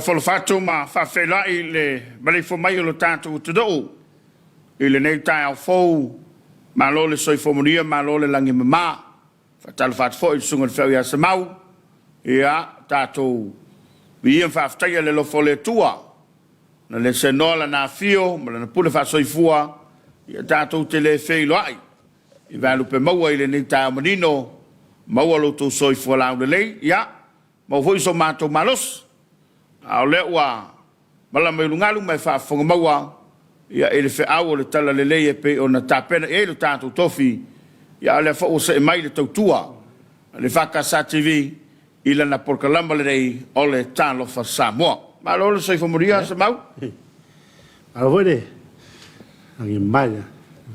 folfato ma fa fela ile bale fo mai lo tanto tudo ile nei tai fo ma lo le soi formulia ma lo le langi ma fa talfat fo il sungo fe ya samau ya tato vi fa ftaia le lo fole tua na le senola na fio ma na pule fa soi fua ya tato tele fe lo ai i va lu pe mau ile nei tai manino mau lo to soi fo la le ya ma foi so mato malos au le wa mala me lungalu mai fa fonga maua ya ele fe au le tala le le pe ona tapena e le tanto tofi ya le fa o se mai le tautua le fa ka sa tv ila na por kalamba le o le Talofa Samoa ma lo so fo moria se mau a vole angi mai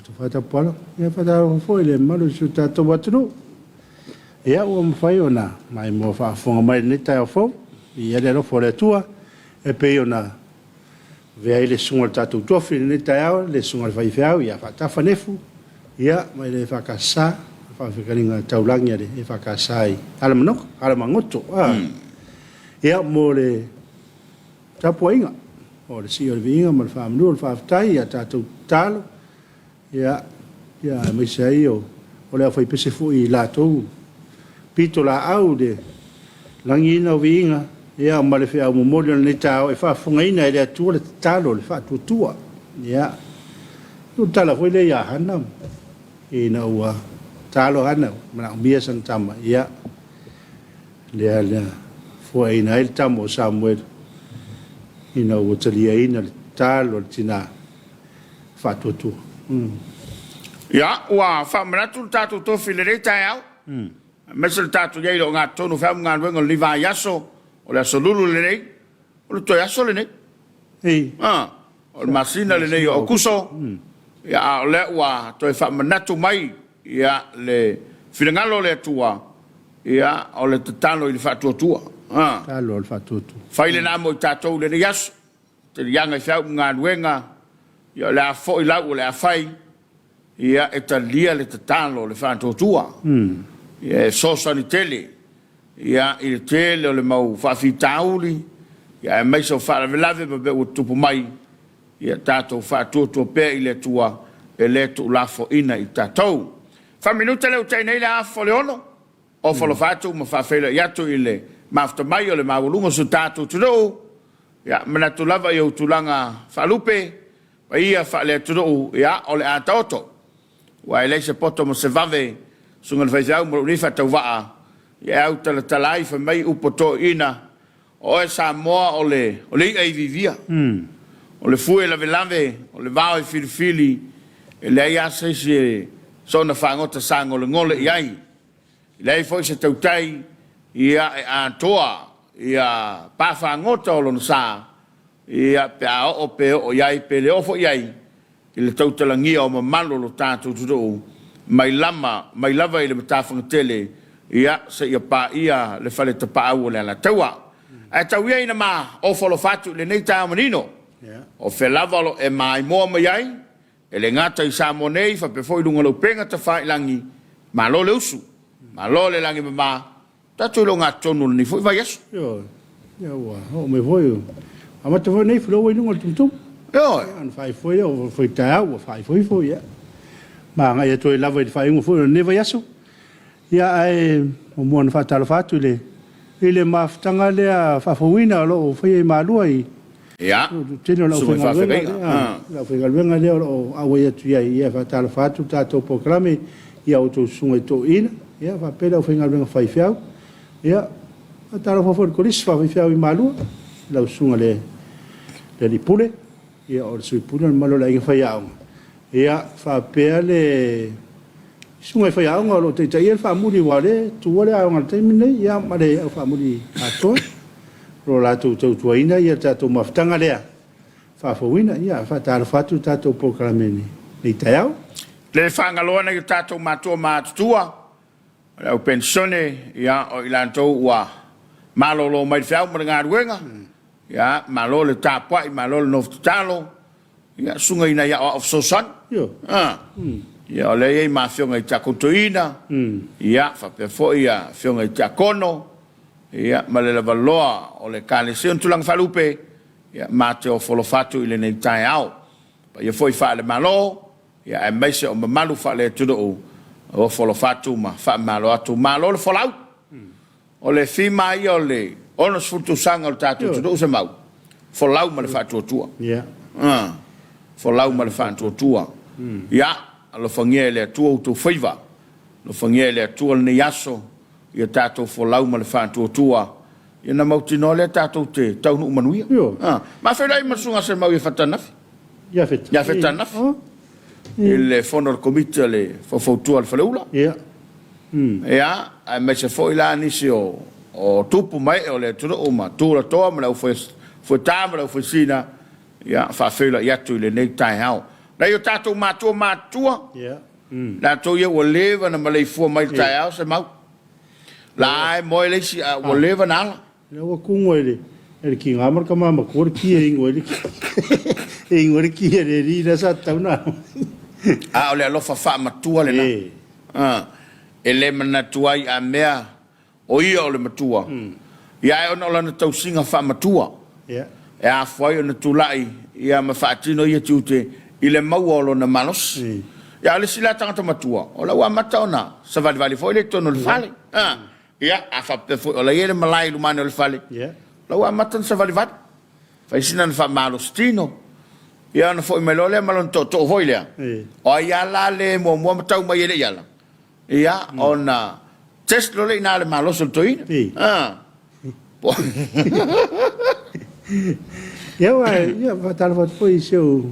to fa ta polo ya fa ta fo le malo su ta to watru ya o mfai ona mai mo fa fonga mai ne ta fo ia le fo le tua e pe ona ve le sunga tatu tofi ne ta le sunga vai fau ia fa ta fanefu ia mai le fa kasa fa fikalinga taulangia le e fa kasai ala manok ala mangoto ia mo le tapuinga o le si o le vinga mo fa mnu fa tai ia tatu talo ia mai sai o le fa pese fu i la to pito la aude langina vinga ia ma le fea mo mo le tao e fa funga ina le tu le talo le fa tu tua ia tu tala foi le ia hana e na wa talo hana ma mia san tama ia le foi ina il tamo Samuel ina o tali ina le talo tina fa tu tu ia wa fa mratu tatu to filere tao mesel tatu ye lo ngato no fa ngan wengo liva yaso o le solulu le nei o le toia so le nei o le masina le nei o kuso ya le wa to fa manatu mai ya le filangalo le tua ya o le tatalo il fa tua talo il fa tua fai le namo tato le yas te yanga fa ngan wenga ya la fo ila o le fai ya etalia le tatalo le fa tua ya so sanitele ia il tele o le mau fafitauli ia mai so fa lave be o tupu mai ia tato fa to pe ile tua ele tu la fo ina i tato fa minuta le utai nei la fo le ono o fo lo fatu ma fa fele ia tu ile ma after mai o le mau lungo su tato tu do ia mana tu lava yo tulanga fa lupe ia fa le tu do ia o le atoto wa ele se poto mo se vave sunga le faisau mo ni fa tauva ia au talai fa mai upoto ina o Samoa o le ai vivia o le fue la velave o le vao filifili e le ia se sona fangota sango le ngole iai le foi se tautai ia a toa ia pa fangota o lo sa ia pa o pe o iai pe le ofo iai le tautelangia o mamalo lo tatu tudo mai lava ile matafanga tele ia se ia pa ia le fale tapa au le la taua a tau ia ina ma o folo fatu le nei ta manino o felavalo e mai mo mai ai e le ngata i Samonei fa pe foi lunga lo penga ta fai langi ma lo le usu ma lo le langi ma ta tu lo ngato no ni foi vai aso yo wa o me foi ama te foi nei flo i lunga tum yo an fai foi o foi ta o fai foi ia ma nga ia to lava i fai un foi ne vai aso ia ai o mon fa Talofa le ile maftanga le fa fowina lo foi malua i ia tino la fa galvenga le o awe tu ia fa Talofa ta to programe ia o to sunga to ina ia fa pela fa galvenga fa fiau ia Talofa for colis fa fiau i malua la sunga le pule ia o sui pule malo la fa ia ia fa pele sunga fa ia ngolo te ia fa muri wale tu wale a ngal te mine ia male fa muri ato ro la tu ina ia ta to maftanga le fa wina ia fa Talofa ta to programeni ni tao le fa ngalo na ta to mato tua o pensione ia o ilanto wa malo lo mai fa mo ngar wenga ia malo le tapa i malo no talo ia sunga ina ia of so son yo ia le ia ma fionga i takotoina ia fa pe fo ia fionga i takono ia ma le valoa o le kalesio tulang falupe ia ma te o folofatu i le nei tai au pa ia foi fa le malo ia e mai se o malu fa le tudo o folofatu ma fa malo atu malo le folau o le fima ia o le ono sfutu sanga o tatu tudo se mau folau ma le fa tua ia folau ma le fa tua ia lo fangia le tua tu faiva lo fangia le tua le yaso ia tatou folau ma le fa'atuatua ia na mautino le tatou te taunu manuia ma felai masunga se mau ia fatanafi ia fatanafi il fono komiti le fofoutua le faleula ia ia ai me se foi la nisi o tupu mai o le tudo o ma tura toa ma le foi tama le foi sina ia fa fela ia tu le nei tai hao na ia tatou matua ia na to ia o leva na malei fu mai tai hao se mau la mo le si o leva na le o kungo ele ki ngamar ka mama kor ki e ngoi e ngoi ki e ri da sa tauna ole alo fa matua le na ele mana tuai a mea o ia o le matua ia ona la na tau singa fa matua ia a foi ona tulai ia ma fa tino ia tute ile mau lo na malos ia le sila tanga matua o la wa mata ona sa vale foi le tono le fale ia a fa pe foi o la ile malai lu mano le fale ia la wa mata sa vale fa sina fa malos tino ia na foi melole malon to foi le o ia la le mo tau mai ile ia ia ona test lo le na le malos to ina ia va Talofa foi seu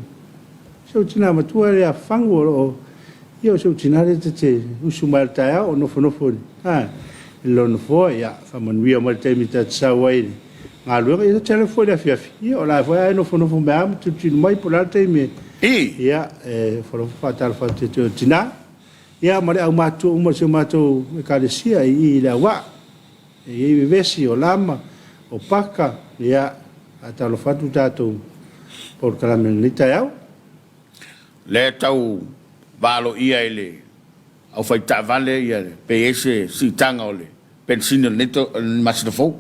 tina matua le fango o ia seu tina le te usumal taia o no lo no foi ia fa man via mal te mita tsawai nga lo ia telefone le fiafi ia la foi no fono fo ma tu mai por la te me ia for fa Talofa te tina ia mare au matu uma se matu ka le sia i la wa e vesi o lama o paka ia a Talofa tu tatou por kalamelita iau le tau valo ia ele au fai ta vale ia PS si tanga ole pensino neto masnafo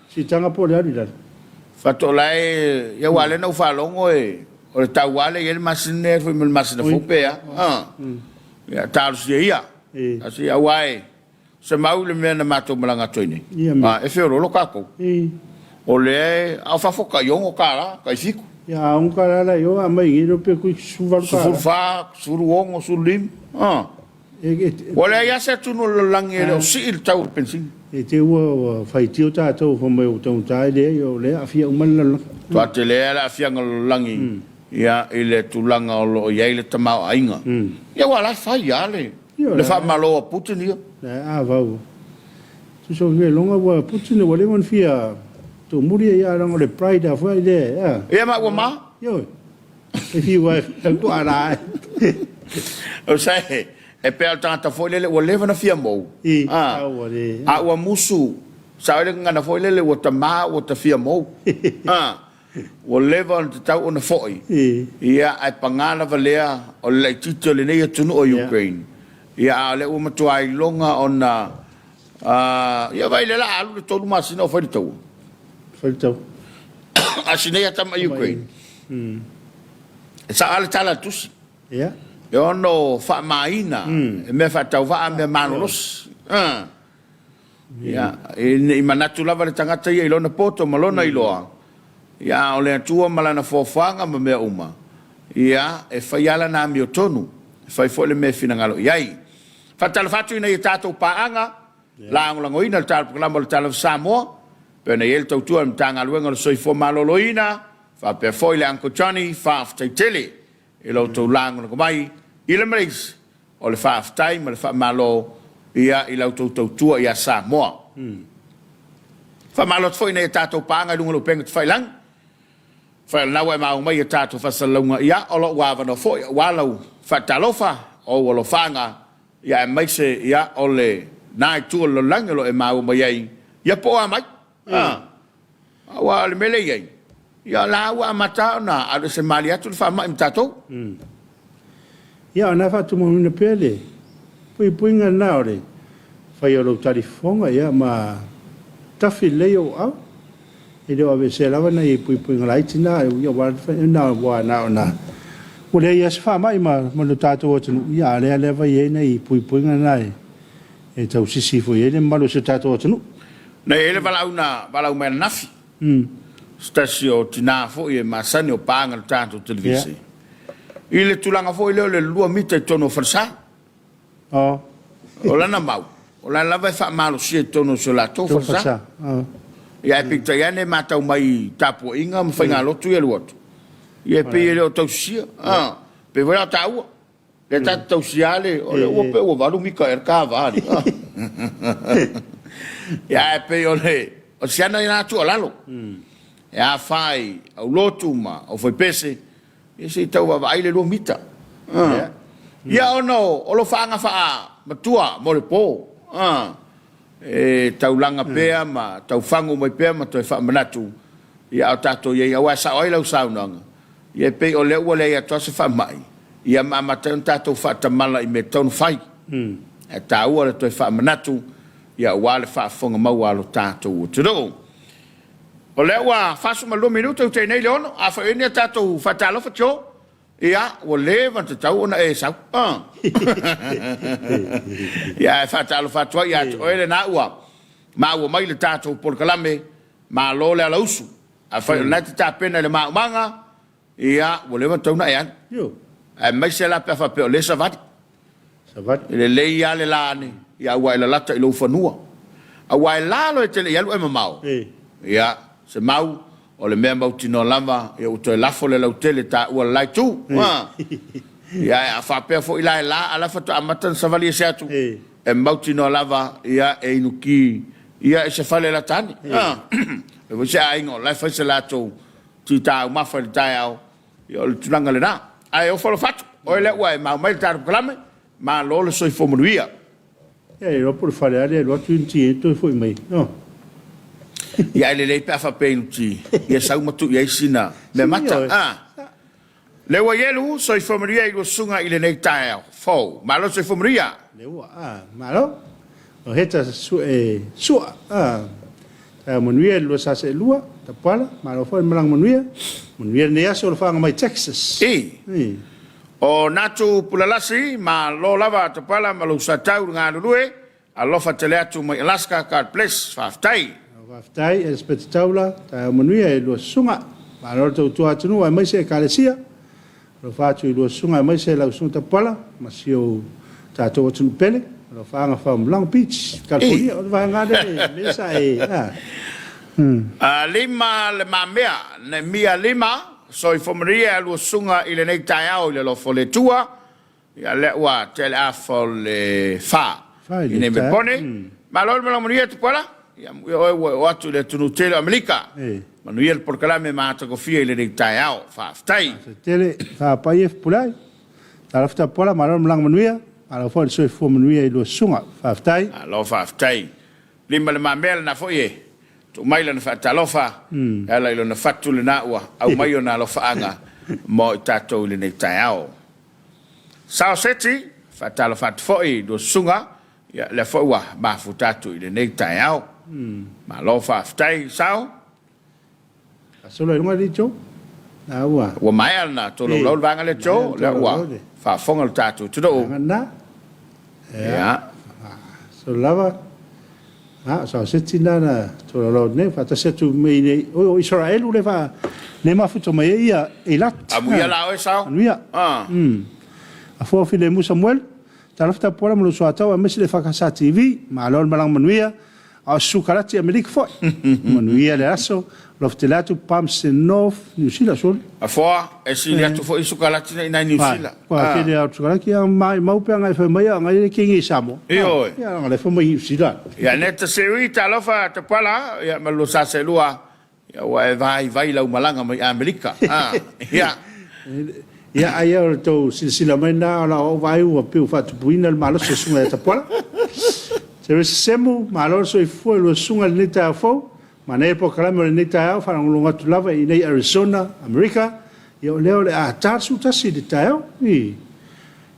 si tanga por ali la fato lai ia wale no falongo o le tau wale ia masne foi masnafo pe ia tal si ia asi awai se mau le mena mato malanga toine e fero lo kako o le au fa foka yongo kala kai fiku ya un kala la yo ama ngiro pe ku suvar ka sufa suruongo sulim wala ya se tu no langi le si il tau pensin e te wo fai tio ta to fo me o tau ta le yo le afia un mal to atele la afia ngol langi ya ile tu langa o ya ile tama ainga ya wala fai ya le fa malo putin yo a va tu so ve longa wa putin wala mon fia to muri ia rang le pride of ide ia ma wa yo if you wife to ara o sai e pe tanta foi le o leva na fia mo a wa musu sa le ngana foi le o tama o ta fia mo o leva on ta ona foi ia ai pangana valea o le tito le nei tunu o Ukraine ia le o matuai longa ona ia vai le la alu to ma sino foi to faltou asine ya tama Ukraine sa ala tala tus ia yo no fa maina me fa tau va me manos ya e manatu lava le tangata ia ilona poto malona iloa ya ole tua malana fofanga me uma ia e fa yala na mi otonu fa fo le me fina ngalo yai fa talfatu ina tato paanga la ngoina tal programa tal Samoa pena el tau tua mtanga luenga le soi fo maloloina fa pe foi le anko Johnny fa after tele ilo to lang no mai ile mreis o le fa time le fa malo ia ilo to tua ia Samoa fa malo foi ne tato panga lunga lo penga fai lang fa na wa ma mai tato fa salunga ia o lo wa no foi wa lo fa Talofa o lo fanga ia mai se ia o le na tu lo lang lo e ma mai ia po mai wa le mele ye ya la wa mata na ado se malia tu fa ma mtato ya na fa tu mo ne pele pui nga na ore fa yo lo tarifonga ya ma tafi leo au e do ave se lava na e pui ngalai tina e wa na wa na o le ia se fa mai ma lo tato o tunu ia le va ye na e pui ngalai e tau sisi fo ye le malo se tato o tunu na ele valau me nafi stasio tina fo e masani o panga tato televisi ile tulanga fo ile le lua mita tono farsa o lana mau o lana vai fa malo si tono so la to farsa ia e pita ia ne matau mai tapu inga mwhainga lotu ia luotu ia pe ile o tausia pe wera tau le tatu tausia le o le uope o valu mika erka vali ia e pe o le o siana ina tu alalo ia fai au lotu ma o foi pese ia se tau wa vai le lo mita ia ono o lo fanga fa matua mo le po e taulanga pea ma tau fango mai pea ma toi fa manatu ia o tato ia wa sa oi lau saunanga ia pe o le wale ia to se fa mai ia ma tato fa tamala i me ton fai e tau o le toi fa manatu ia wale fa fonga mau alo tato o tudo o le wa fa su ma lo minuto te nei leono a fa enia tato fa Talofa cho ia o le va te tau ona e sa ia fa Talofa to ia o ele na ua ma ua mai le tato por kalame ma lo le ala usu a fa na te tapena le ma manga ia o le va tau na ia yo e mai se la pe fa pe o le savati le le ia le lane ia ua le lata i lo fanua a ua la lo te le ia lo e mamao ia se mau o le mea mautino lava e o toi lafo le lautele ta ua lai tu ia a whapea fo ila e la ala fatu amatan savali e se atu e mautino lava ia e inuki ia e se fale la tani e vise a ingo lai fai se la tu ti ta umafa li tai au ia o le tunanga le na a e o falo fatu o ele ua e mau mai taru kalame ma lo le soi fo manuia e ropo le fale ale lo tu inti e toi foi mai ia ele le pa fa penalty ia sau matu ia sina me mata le wa yelu so informaria i sunga ile nei tae fo malo so informaria le wa malo o heta su manuia lo sa se lua ta pala malo fo malang manuia ne aso lo fanga mai Texas o natu pulalasi ma lo lava ta pala malo sa tau nga lue alofa tele atu mai Alaska card place faftai Waftai e spete taula ta manuia e lo sunga ma lo to atu ai mai se kalesia lo fatu i lo sunga mai se la sunga pala ma sio ta to atu pele lo fanga from Long Beach California o va ngade mesa lima le mamea ne mia lima so i fomaria lo sunga i le nei taiao i lo fole tua ia le wa tele a fole fa i ne me pone ma lo me lo manuia tu pala o atu le tunutele Amerika manuia por kalame ma ta kofia i le nei taiao fa ftai tele fa pai pulai Talofa pola ma lo mlang manuia ala fo so fo manuia i lo sunga fa ftai lo fa ftai lima le mamea na fo ye tu mai le fa Talofa ala i lo na fatu le na ua au mai ona lo fa anga mo tato le nei taiao sao seti fa Talofa fo i lo sunga ya le fo wa ba fu tato i le nei taiao ma lo fa ftai sao solo lunga di cho ua wa mai ana to lo vanga le cho le ua fa fonga tato tu do na ya so lava so seti na to lo ne fa ta setu me ne o Israel le fa ne ma futo mai ia e lat amuia la o sao amuia a fo file mu Samuel Talofa pola mo so ata me se le fa ka TV ma lo malang manuia a sukarati Amerika fo manuia le aso loftelatu pamse North New Zealand sol a fo e si le tu fo sukarati na New Zealand kwa ke le sukarati mai mau pe ngai fa mai ngai kingi Samoa io ya ngai fa mai New Zealand ya neta seri Talofa te pala ya malo sa se lua ya wa vai la malanga mai Amerika ya ai o to silsila mai na la o vai o pe fa tu buina el malo se sunga te pala se semu malo so i fu lo sunga le ta fo ma ne po kala me ne ta fa no longa tu lava i nei Arizona America yo leo le a tarsu ta si de ta ni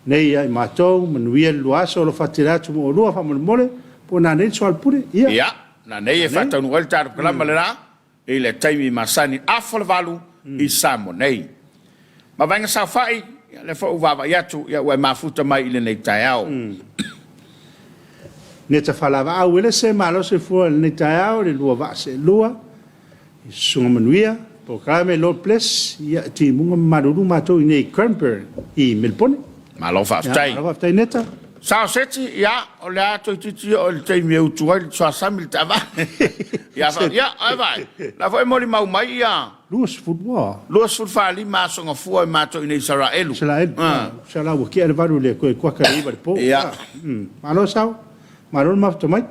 nei ai matou manuia lo aso lo fatira tu mo lo fa mo mole po na ne so al pure ya na nei e whatau nuel tāru kalama le rā, e le taimi masani afo le valu I Samoa nei. Ma vainga sa whai, le whau wawa iatu, ia ue mafuta mai I le nei tai au. Ne ta whalawa au ele se malo se fua le nei tai au, le lua wa se lua, I sunga manuia, po kalame Lord Bless, ia ti munga maruru mato I nei Cranberry, I Melbourne. Malo whaftai. Malo whaftai neta. Sao seti, ia, o le ato I titi o le taimi au tuai, le soa sami le tava. Ia, ai vai, la fwai mori mau mai, ia. Luas futwa. Luas futwa li masonga fua I mato I nei Saraelu. Saraelu. Saraelu, kia ele varu le koe kuaka iwa le po. Ia. Malo sao, malo mafta mai.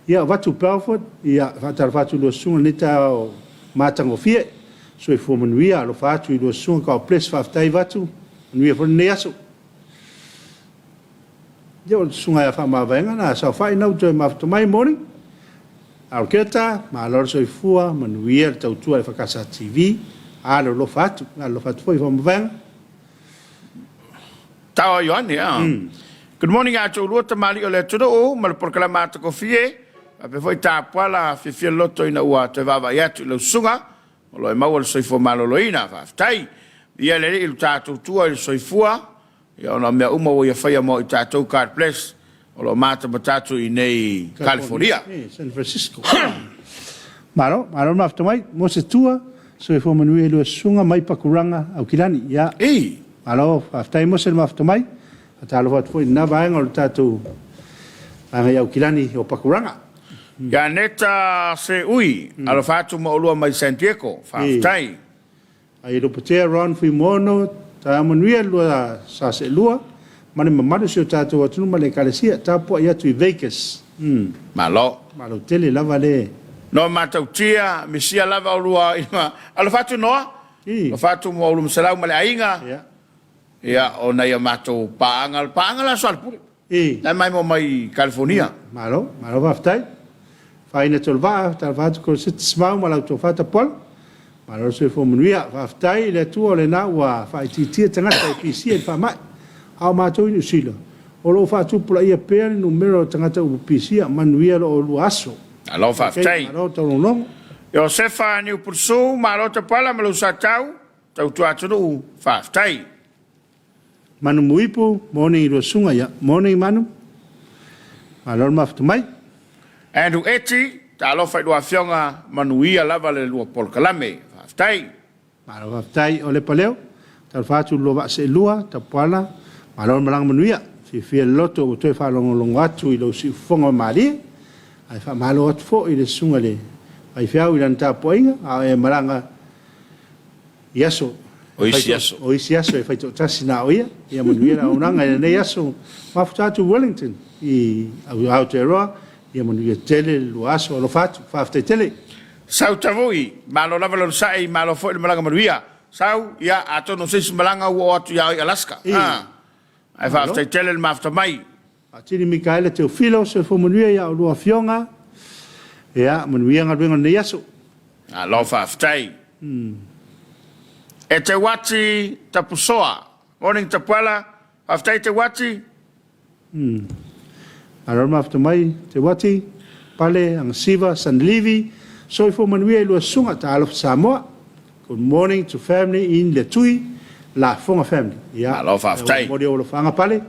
Ia, watu Pelford, ia, whatar watu lua sunga neta o matango fie. So I fua manuia, alo whatu I lua sunga kao ples whaftai watu. Manuia fwone ne aso. Ia, o sunga ia wha mawaenga na, sao whai nau toi mafta mai morning. Ao keta, ma lor so I fua, manuia, le tautua e whakasa TV. Alo lo whatu, alo whatu fwoi wha mawaenga. Tawa Ioane, ia. Good morning, ato lua tamali o le tudo o, ma le porkalama ata kofie. Ape foi tāpuala, whiwhia loto ina ua te wawa iatu I lau sunga, o lo e maua le soifua maloloina, whaftai. Ia le I lu tātou tua I le soifua, ia ona mea uma o ia whaia mo I tātou card place, o lo mata matatu I nei California. San Francisco. Maro mafta mai, mo se tua, soifua manui e lua sunga mai pakuranga au kilani, ia. Maro, whaftai mo se mafta mai, a tālo watu foi na vaenga o le tātou anga iau kilani o pakuranga. Ia neta se ui, alo whatu mo olua mai San Diego, whaftai. Ai ropatea Ron Fimono, ta manuia lua sa se lua, mane mamadu se o tātou atunu ma le kalesia, tāpua I atu I Vegas. Malo. Malo tele lava le. No matau tia, misia lava olua, alo whatu noa, alo whatu mo olua msalau ma le ainga. Ia, o na ia matau paanga la salpuri. Nai mai mo mai California. Malo waftai. Faina tolva, talvatu ko sit smau malau to fata pol. Malo se fo manuia, waftai le tua le na wa fai titia tangata I PC e fa mai. Au matou I sila. O lo fatu pula ia pea ni numero tangata u PC a manuia lo lu aso. Alo waftai. Malo tolong. Josefa ni upursu, malo te pala malu satau, tau tuatunu waftai. Manu muipu, morning I lo sunga ya. Morning manu. Malo maftu mai. Andrew Eti, ta alofa I lua fionga manuia lava le lua polkalame. Whaftai. Malo whaftai o le paleo. Tal fatu lua se lua, ta puala. Malo malang manuia. Fia loto o toi whalongolongo atu I lo si fonga maari. Ai wha malo atu fo I le sunga le. Ai fiau I lanta poinga. A e maranga iaso. Oisi aso e whaito tasi na oia. Ia manuia na unanga I nei aso. Mafutatu Wellington. I au Aotearoa. Ia manuia tele luaso alo fatu, whaftai tele. Sau tavui, malo lava lo sai, malo fo I malanga manuia. Sau, ia ato no seis malanga ua atu ia I Alaska. Ai whaftai tele le mafta mai. Atini Mikaela Teofilo, se fo manuia ia o lua fionga. Ia, manuia ngarwenga nei aso. Alo whaftai. E te wati tapusoa. Morning tapuala, whaftai te wati. Arama after mai, te wati, pale, ang siva, San Livi, so ifo manuia ilua sunga ta alofa Samoa. Good morning to family in Le Tui, la fonga family. Ia, alofa aftai. Mori o lo fanga pale.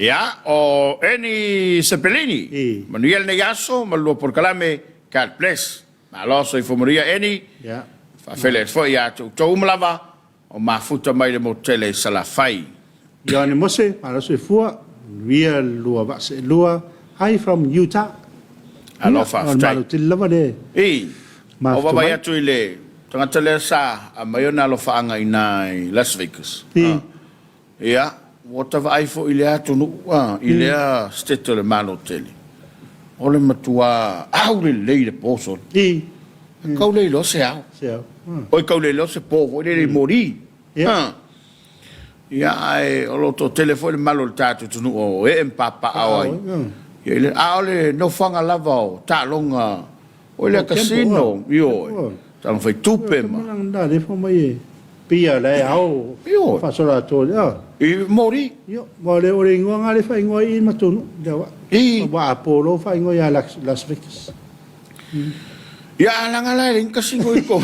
Ia, o eni Sepelini, manuia le yaso, malua por kalame, God bless. Malo so ifo manuia eni, whafele fo ia tu umlava, o mafuta mai le motele salafai. Ia ne mose, malo so ifua, Via lua vase lua. Hi from Utah. Alofa aftai. Malo til lava de. O baba ia tu ile. Tangata le sa a mayona alofa anga I Las Vegas. Ia, whatever ai fo ile atu nu ile a steto le malo tele. Ole matua au le le poso. Kau le lo se au. Oi kau le lo se po, le mori. Ia ai o lo to telefone malo tatu tunu o e papa ai. Ia le ale no fanga lava ta longa o le casino io tan foi tupe ma. Nda le fo mai pia le au. Io fa sola to ya. I mori. Io mo le o ringo nga le fa ingo I matunu. Wa po lo fa ingo ya Las Vegas. Ya alanga lai ring kasingo iko.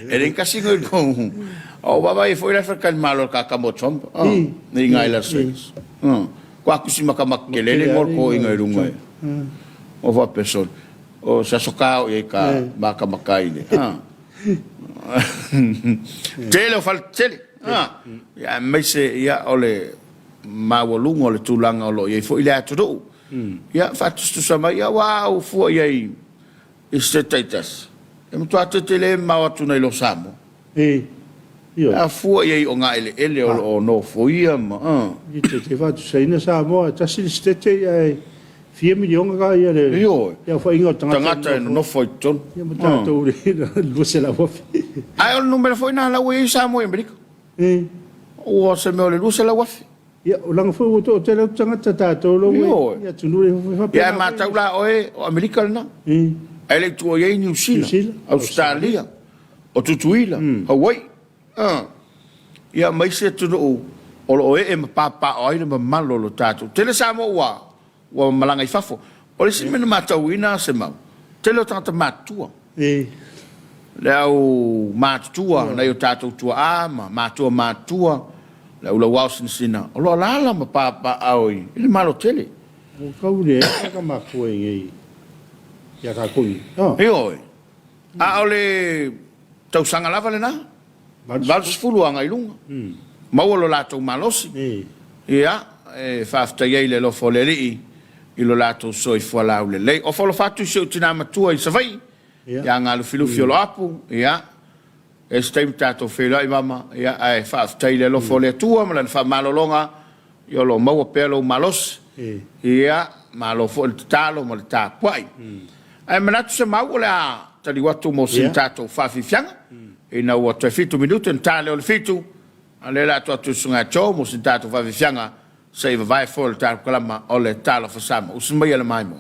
Ring kasingo iko. O baba e foi la fakan malo ka kamochom. Ni ngai la six. Kwa kusima kama kelele ngor ko inga runga. O va person. O sa soka e ka baka makai ne. Tele fal tele. Ya mese ya ole mawolungo le tulanga lo ye foi la tudo. Ya fatus tu sama ya wow fu ya istetitas. Em tu atele ma tu nei lo samo. A fu ya o nga ele o no foi ma. Te fatus sai na Samoa ta sil stete ya 4 milion ga ya le. Ya foi ingo tangata no foi ton. Ya mata to lu se la wofi. Ai o numero foi na la we Samoa America. O se me o le lu se la wofi. Ya ulang fo to tele tangata ta to lo we ya tunu ya mata ula o America na ele tu ye New Zealand Australia o tutuila Hawaii ya mai se tu o lo e papa o ile malo lo tatu tele Samoa wa malanga ifafo o le simena mata wina se mau tele tanta matua leo matua na yo tatu tua matua la ula Wilson sina o la ma papa ai ile malo tele o kaule ka ma ko ngi ya ka ko oi a ole tau sanga lava le na val fulu anga ilunga ma o lo lato malosi ia fafta ye le lo foleri ilo lato soi fola ule le o folo fatu se tina matua i savai ya ngalu filu fiolo apu ia Estem tato fela mama ya ai fa taile lo fole tua ma fa malolonga yo lo mau pelo malos ya malo fo talo mo ta pai ai manatu se mau la tali watu mo sintato fa fifianga ina wa 5 minuto tale o fitu ale la tu sunga cho mo sintato fa fifianga sai vai fo ta kalama o le talo fa sama usma ya le mai mo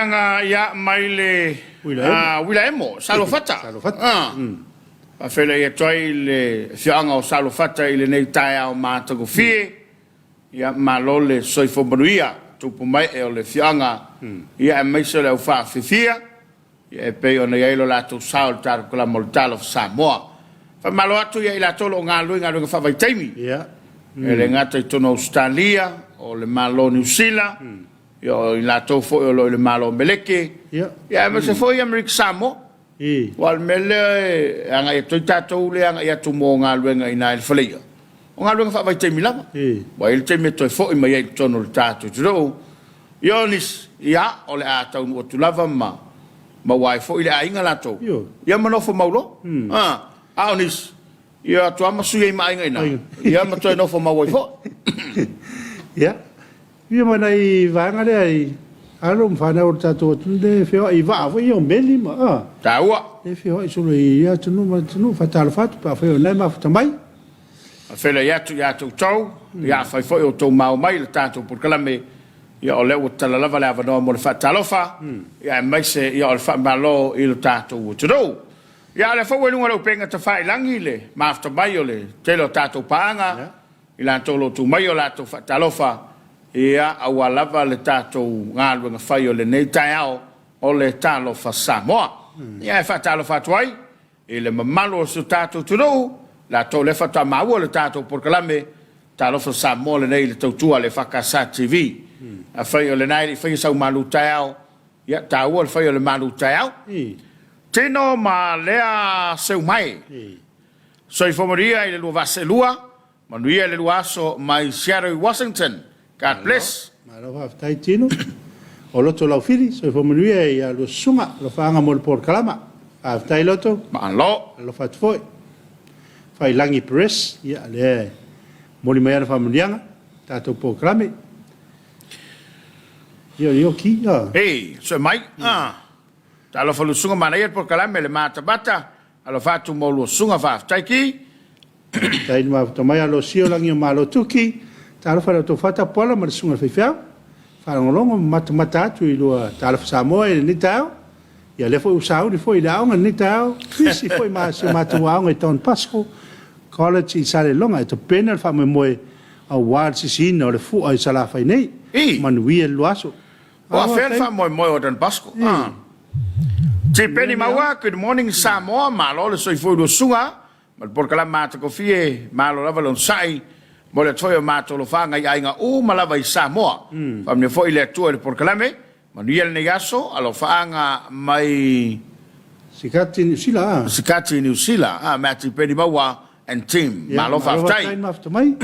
fianga ya maile wila emo salofata. Pa fele ya toi le fianga o salofata ile nei taia o mātago fie ya malole soifo manuia tupu mai e o le fianga ia e meiso le au whaafifia ia e pei o nei eilo lato sao taru kula mo le Talofa Samoa. Fa malo atu ia ila tolo o ngā luinga whawai e le ngata i tono Australia o le malo New Zealand ia i lato fo o le malo Meleke ia e mese fo i Amerika Samoa wal mele anga e toi tatou le anga ia tumo ngā luinga i nā il whaleia o ngā luinga whawai taimi lama wa il taimi toi fo i mai i tono le tatou tiro ionis ia o le a tau o tulava ma wai fo i le a inga lato ia manofo maulo aonis ia tua masu ia mai ngai na ia ma toi no fo mawai fo ia ia mana i vanga le ai alo mfana o tato tunde feo i va fo io meli ma taua e feo i solo ia tunu fatal fatu pa feo nei ma futa mai a fele ia tu tau ia fai fo o to mau mai le tato por kalame ia o le o talalava le avano mo le fatalofa ia mai se ia o fa malo i le tato o tro ia le fo wenu lo penga te fai langi le mafta mai o le telo tato paanga ila tolo tu mai o la to fatalofa ia awa lava le tato ngalu nga fai o le nei taiao o le Talofa Samoa ia e fatalofa tuai ile mamalo su tato tro la to le fata mau le tato por kalame Talofa Samoa le nei le tautua le EFKS TV a fai o le nai fai sa malu taiao ia tau o fai o le malu taiao tino ma lea seu mai so i fomoria i le lua vaselua manuia le luaso mai Seattle Washington God bless ma lo fa tai tino o loto lau fili so i fomoria i lo sunga lo fa anga mo por kalama a tai loto ma lo fa foi fai langi press ia le moli mai ana familianga tato por kalame io ki so mai Talofa lu sunga mana ia por kalame le mata bata alo fatu mo lu sunga fa taiki tai ma tomai alo sio langi o malo tuki Talofa to fata pola ma sunga fefia fa ngolongo mata tu i lo Talofa Samoa i ni tao ia le foi usau ni foi la nga ni tao fisi foi ma se matu wa nga ton pasco college i sale longa to penal fa me moe a ward si sin o le fu ai sala fa nei manui e loaso o fer fa moe o don pasco Te peni maua, good morning Samoa, malo le soi foi do sunga, mal por kala mata ko fie, malo lava lon sai, mo le toi mato lo fanga ia inga o malava i Samoa. Fam ne foi le tua por kala me, manuel ne yaso, alo fanga mai Sikati New Zealand, mati peni maua and team, malo fa tai. Mai.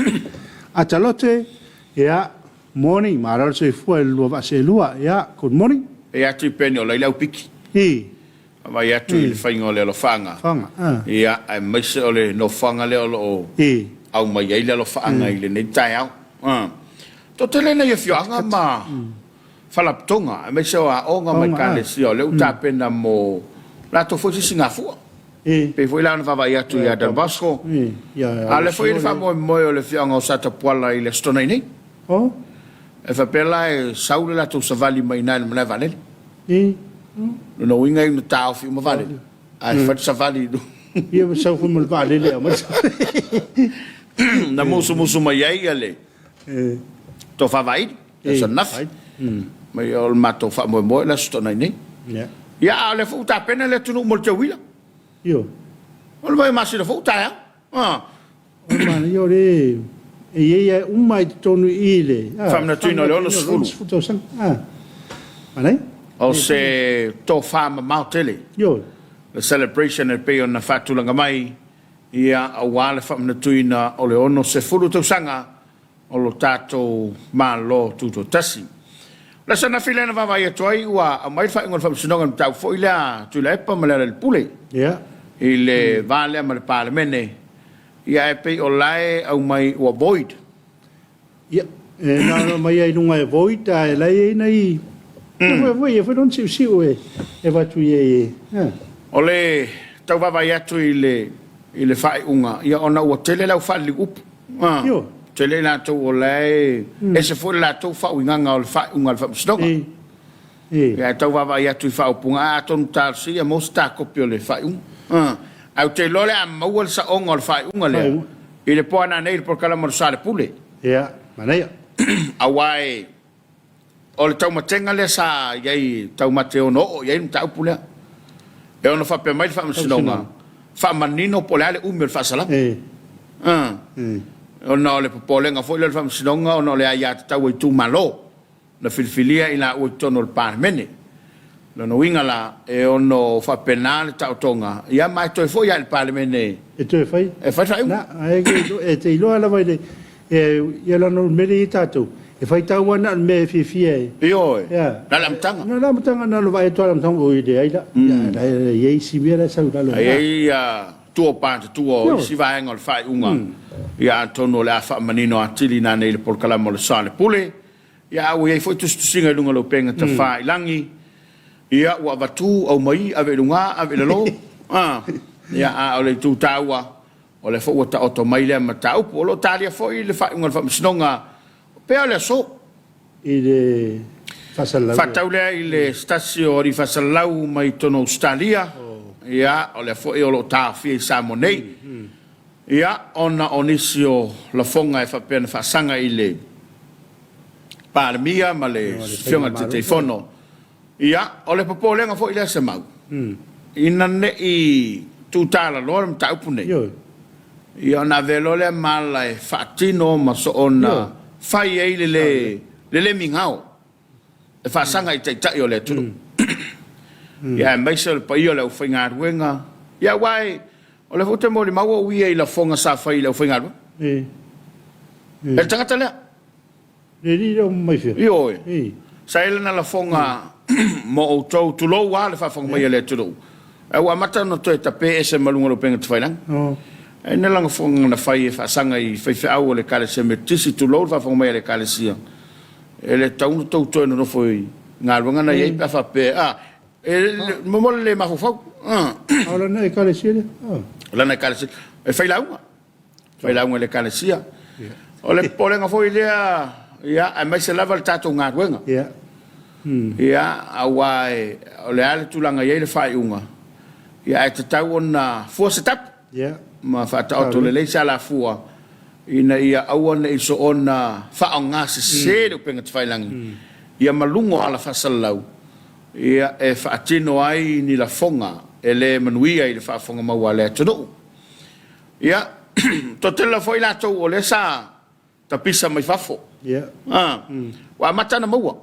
Atalote, ia morning, malo soi foi lo va se lua, ia good morning. Ia te peni o leilau piki. Vai atu i whainga le alo whanga. Ia, ai maise o le no whanga le alo au mai ai le alo whanga i le nei tai au. Tō te lena i whianga ma whalaptonga. Ai maise o a onga mai kāle si o le utapena mo lato fwisi Singapura. Pe fwoi lana whawai atu i a Dan Bosco. A le fwoi le whamoe moe o le whianga o sata puala i le stona i nei. E whapela e saule lato savali mai nai le manai vanele. No inga i tau fi ma vale ai fa sa vale ia ma sa fu ma vale le ma na musu mai ai ale to fa vai so naf mai ol mato fa mo la sto nai nei ia ale fu ta pena le tu no mo te wila io ol vai ma si le fu ta ya ma io le e ia mai tonu ile fa na tu no le ono sfulu Anai? O se tō whāma mautele. The celebration e pei o na whātulanga mai ia a wāle whamna tuina o le ono se furu tausanga o lo tātou mā lo tūto tasi. La sana whilena wawai e toai ua a mai whaingon whamsunonga na tau fo ila tu la epa ma le pule. I le vālea ma le pālemene ia e pei o lae au mai ua void. Ia, nā mai ai nunga e void a e lai e nei Voi e non si e va tu e ole tau vavai atu i le fai unga ia ona ua tele lau fai li up tele la tu o lei e se foi la tu fai nganga o le fai unga le fai stoka ia tau vava ia tu fa punga aton tar si a mosta kopio le fa au te lole a mau sa onga fa unga le ile poana nei por kala mo sale pule ia manai awai o le tau matenga le sa iai tau mateo no iai tau pule e ono fa pe mai fa msinonga fa manino pole ale umel fa sala ono le popolenga foi le fa msinonga ono le ia tau i tu malo na filfilia ina o tono pa mene no winga la e ono fa penal tau tonga ia mai toi foi al parlemene e toi fai e fa na e te ilo ala vai e ia la no meri tatu e fai tau wana me fifie io ia na lamtanga na lo vai to lamtanga o ide ai da ia si mera sa da lo ia tuo pa tuo si vai ngol fai unga ia tono la fa manino atili na nei por kala mo le sale pule ia o ia foi tu singa lunga lo penga ta fai langi ia wa vatu au mai ave lunga ave lo ia a le tu tawa o le fo ta auto mai le mata o lo talia foi le fai unga fa snonga pe le so ile fasalau fataule ile stasio ri fasalau mai tono Australia ia o le fo e lo ta fi Samonei ia ona onisio la fonga e fa pena fa sanga ile Parmia ma le fionga te telefono ia o le popolenga fo ile se mau ina ne i tutala lor ta upune ia na velo le mala e fatino ma so ona fai ele le mingao e fa sanga i te tai o le tu ia mai se pa io le ufinga ruenga ia wai o le fote mo le mau wi e la fonga sa fai le ufinga e tangata le Rio mai fe. Io sai na la fonga mo o tau tu lo wa le fa fonga mai le tu lo e wa mata no to ta ps malunga lo penga tfai lang e na lang fonga na fai fa sanga i fai fa o le kale se metisi tu lo fa fonga mai le kale sia e le tau to no foi nga longa na ye pa fa pe e mo le ma fa ala na e kale sia la na kale sia e fai la le kale sia o le polenga foi le ia a mai se lava le tatou galuega ia auae o le ale tulaga iai le faiuga ia e tatau ona fua se tapu ma faataoto lelei se alafua ina ia aua neʻi so ona faaogā sesē le upega tafailagi ia malugo ala faasalalau ia e faatino ai ni lafoga e lē manuia i le faafoga maua le atunuu ia totela foi latou o le sa tapisa mai fafo wa matana maua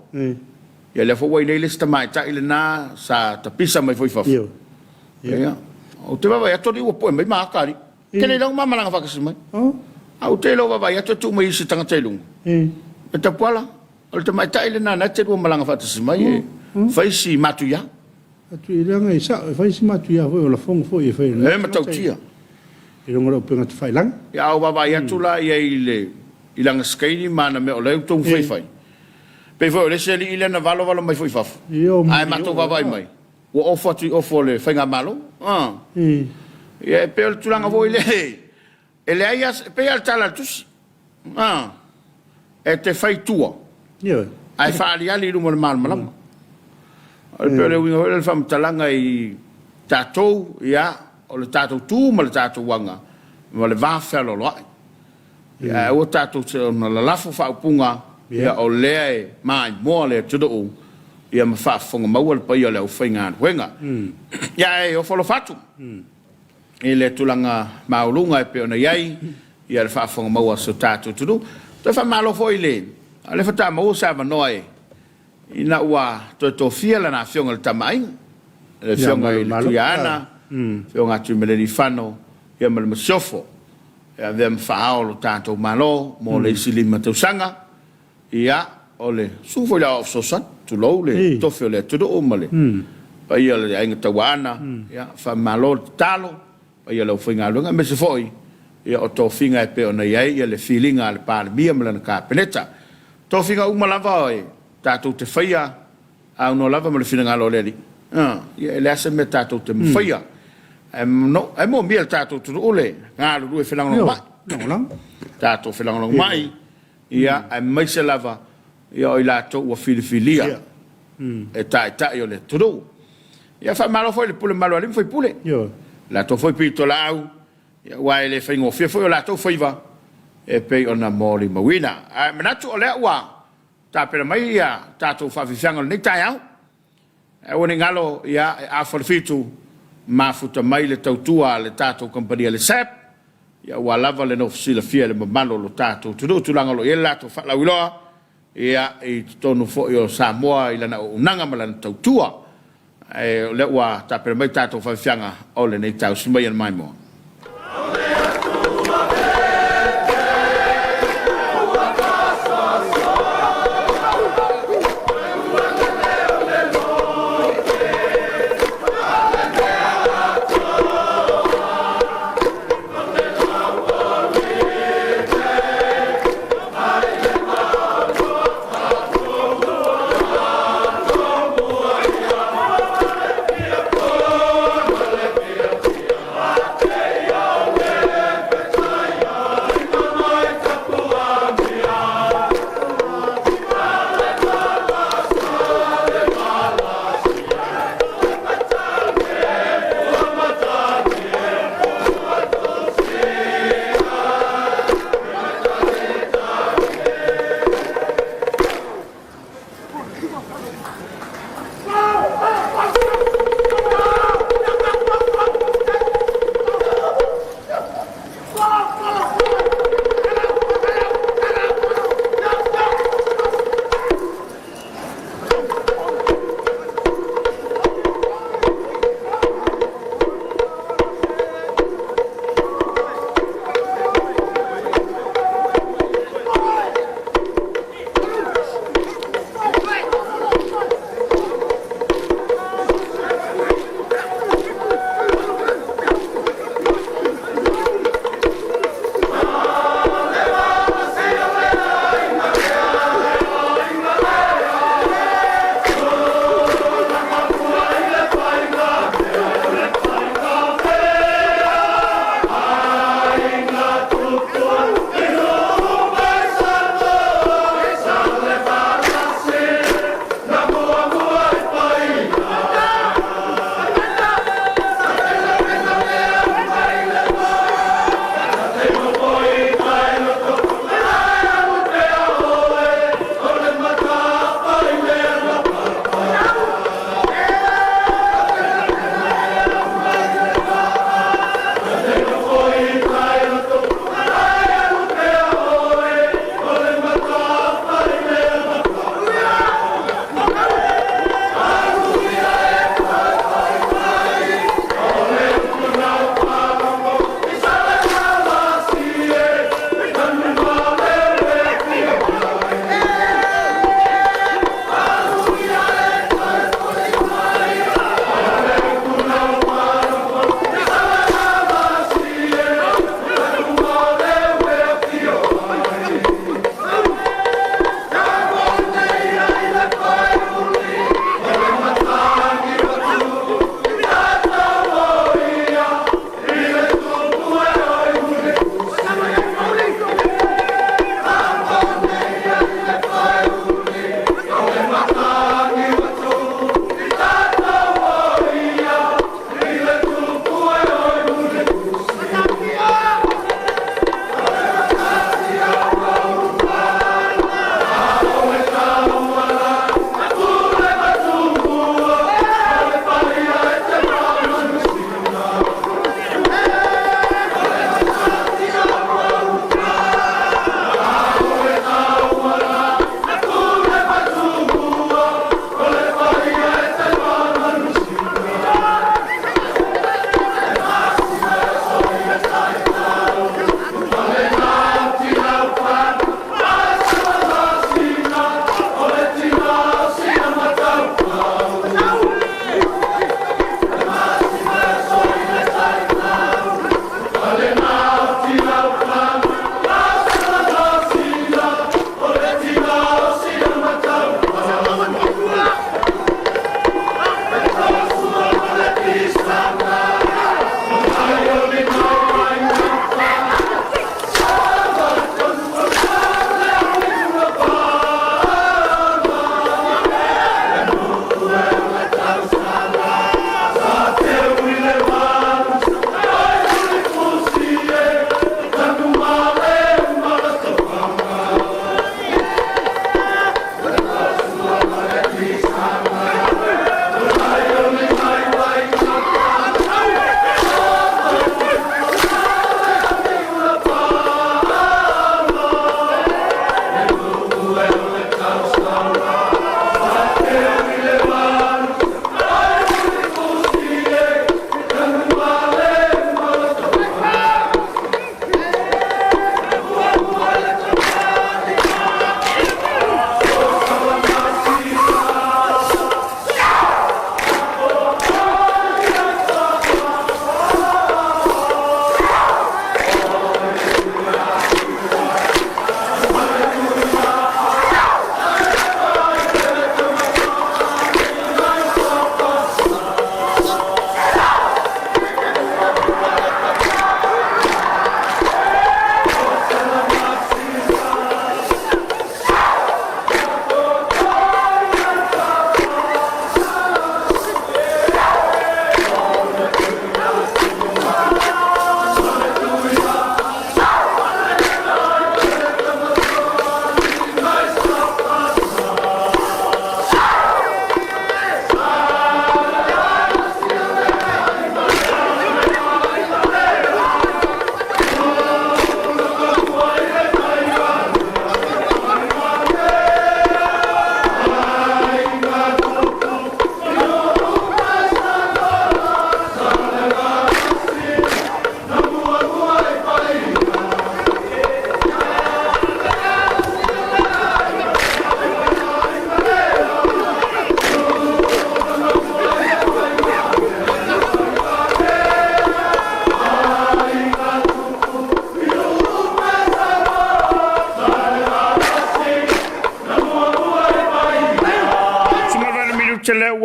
ia le fo wai le sta mai ta ile na sa tapisa mai foi fafo ia o te baba ya tori o po mai makari ke le long mama langa fakasi mai au te lo baba ya to tu mai si tanga telung e ta pola o te mai ta ile na te ro malanga fakasi mai fai si matuya atu ile nga isa fai si matuya foi o la fonga foi foi e matautia e ngoro penga te fai lang ya o baba ya tula ia ile ilanga skaini mana me o leu tong fai pe foi le seli ile na valo mai foi faf ai mato baba mai o ofo tu ofo le fai malo e pe o tulanga voi le ele ai pe al tala tus e te fai tua ai fa ali ali lu mal malam al pe le wingo le fam talanga i tatou ia o le tatou tu ma le tatou wanga ma le va felo lo ia o tatou se na la lafo fa punga ia o le mai mo le tudo ia ma fa fonga ma wal pa ia le ufinga wenga ia e o folo fatu ele tulanga maulunga e pe ona iai ia le fa fonga ma so tatou tudo to fa malo foi le ale fa ta mo sa va noi ina wa to fia la na fionga le tamai le fionga i tuiana fionga tu me le fano ia ma le sofo ia vem faalo tatou malo mo le silima tausanga ia ole sufo la ofsosan tu lo le tofio le tudo o male pa ia le ainga tawana ia fa malo talo pa ia le finga lunga me se foi ia o to finga e pe ona ia le feelinga le pa bia mala ka peneta to finga uma lava oi tatou te faia a no lava me le finga lo le ia le ase me tatou te faia no ai mo mia tatou tu ole nga lu e felang no mai no tatou felang no mai ia ai mai se lava ia o la to o filia e tai o le turu. Ia fa malo foi le pule malo ali foi pule. Yo. La to foi pito la au. Ia wai le faingo fia foi la to foi va. E pe ona mori mawina. A manatu o le wa. Ta pera mai ia ta to fa fifanga ni tai au. E woni ngalo ia a for fitu ma futa mai le tautua le tato kompania le sep. Ia wa lava le no fsila fia le mamalo lo tato. Tu langa lo ia to fa la wiloa. Ia i tonu fo yo Samoa ila na unanga malan tautua. E le wa ta per mai tato fa fianga o le nei tau smai mai mo. Yeah.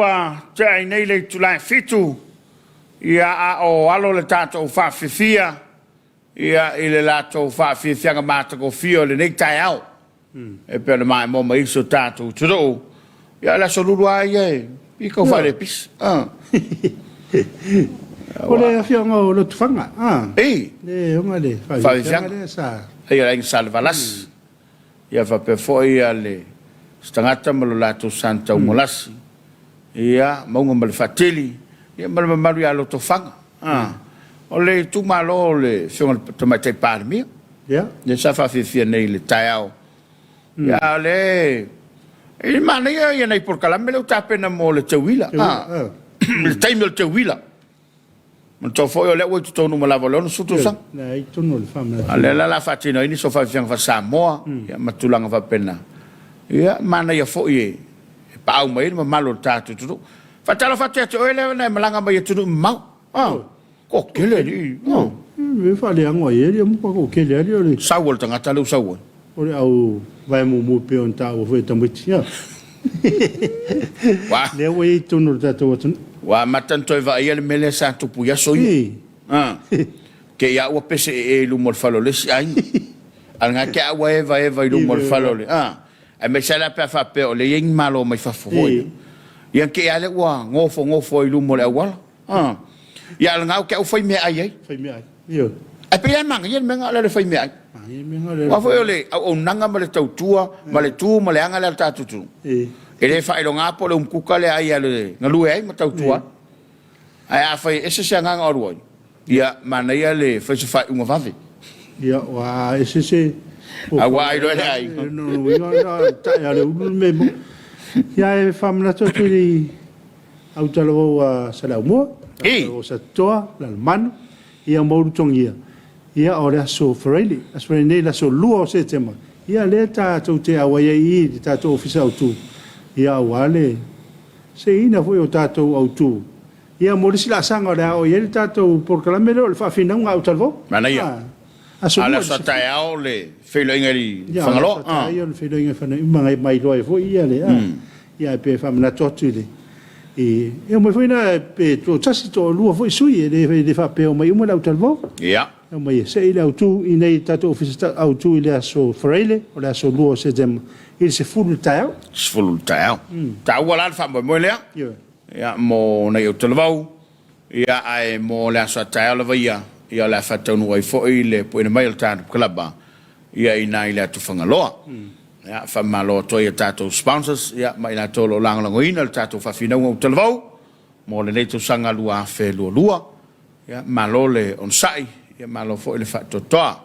ua te ai nei le tulai fitu ia a o alo le tātou whawhiwhia ia i le lātou whawhiwhianga mātako whio le nei tai au e pēna mai mō ma iso tātou turo ia la so lulu ai e i kau whare pis o le whianga o lo tufanga ei le onga le whawhiwhianga le sa ia la inga salvalas ia whapefoi ia le stangata malo lātou santa umolasi ia maunga ma le whatili ia maru ia lo tofanga o le tumalo le whionga tamai te pārmia ia sa whawhiwhia nei le tai au ia le e mana ia nei por kalame le utapena mo le tauila le taimi o le tauila man tau foi o le ua tutonu ma lava leona sutu sang nei tonu le famna ale la fatino ini so whawhianga fa Samoa ia matulanga whapena ia mana ia foi e pa au mai ma malo tatu tu fatalo fateto ele na malanga mai tu mau ko kele ni me fale ango ye mo ko kele ali sawol tanga talo sawol o le au vai mo pe on ta o foi tambitia wa le we tonu tatu tonu wa matanto va ia le mele sa tu puya soi ke ya o pese e lu mol falo le ai anga ke a eva lu mol falo le e me sala pe fa pe o le ing malo mai fa foi ia ke ale wa ngofo i lu mol awal ia nga ke o foi me ai io e pe mang ia me nga le foi me ai wa foi le o nanga ma le tautua ma le tu ma le anga le tatu tu ele fa lo nga po le kuka le ai ale ngalu ai ma tautua ai a foi ese se nga oroi ia mana ia le foi se fa unha vave ia wa ese se Awai do le ai. No, ta ya le me. Ya e famna to tuli au talo a Samoa. O sa toa la man ia mo tongia. Ia ora so freely. As for nei la so luo se tema. Ia le ta to te awai i ta to ofisa tu. Ia wale. Se ina foi o tato au tu. Ia mo sila sanga da o ia tato por calamelo le fa fina un au talo. Mana ia. Ala sa tai au le felo ingari fangalo ia le felo ingari fangalo mai mai loi fo ia le ia pe famna totule e mo foi na pe to tasi to lua foi sui le fa pe o mai mo la utalvo ia o mai se ile autu i nei tato ofisa autu ile so freile o la so lua se dem il se full tao ta wala fa mo le ia mo na utalvo ia ai mo la sa tao la ia ia la fatonu ai foi le po ina mai o tātu klaba ia ina i le atu whangaloa ia whamalo to ia tātou sponsors ia mai la tolo langalango ina le tātou whawhinaunga o talvau mo le leitu sanga lua whe lua ia malo le onsai ia malo foi le whatotoa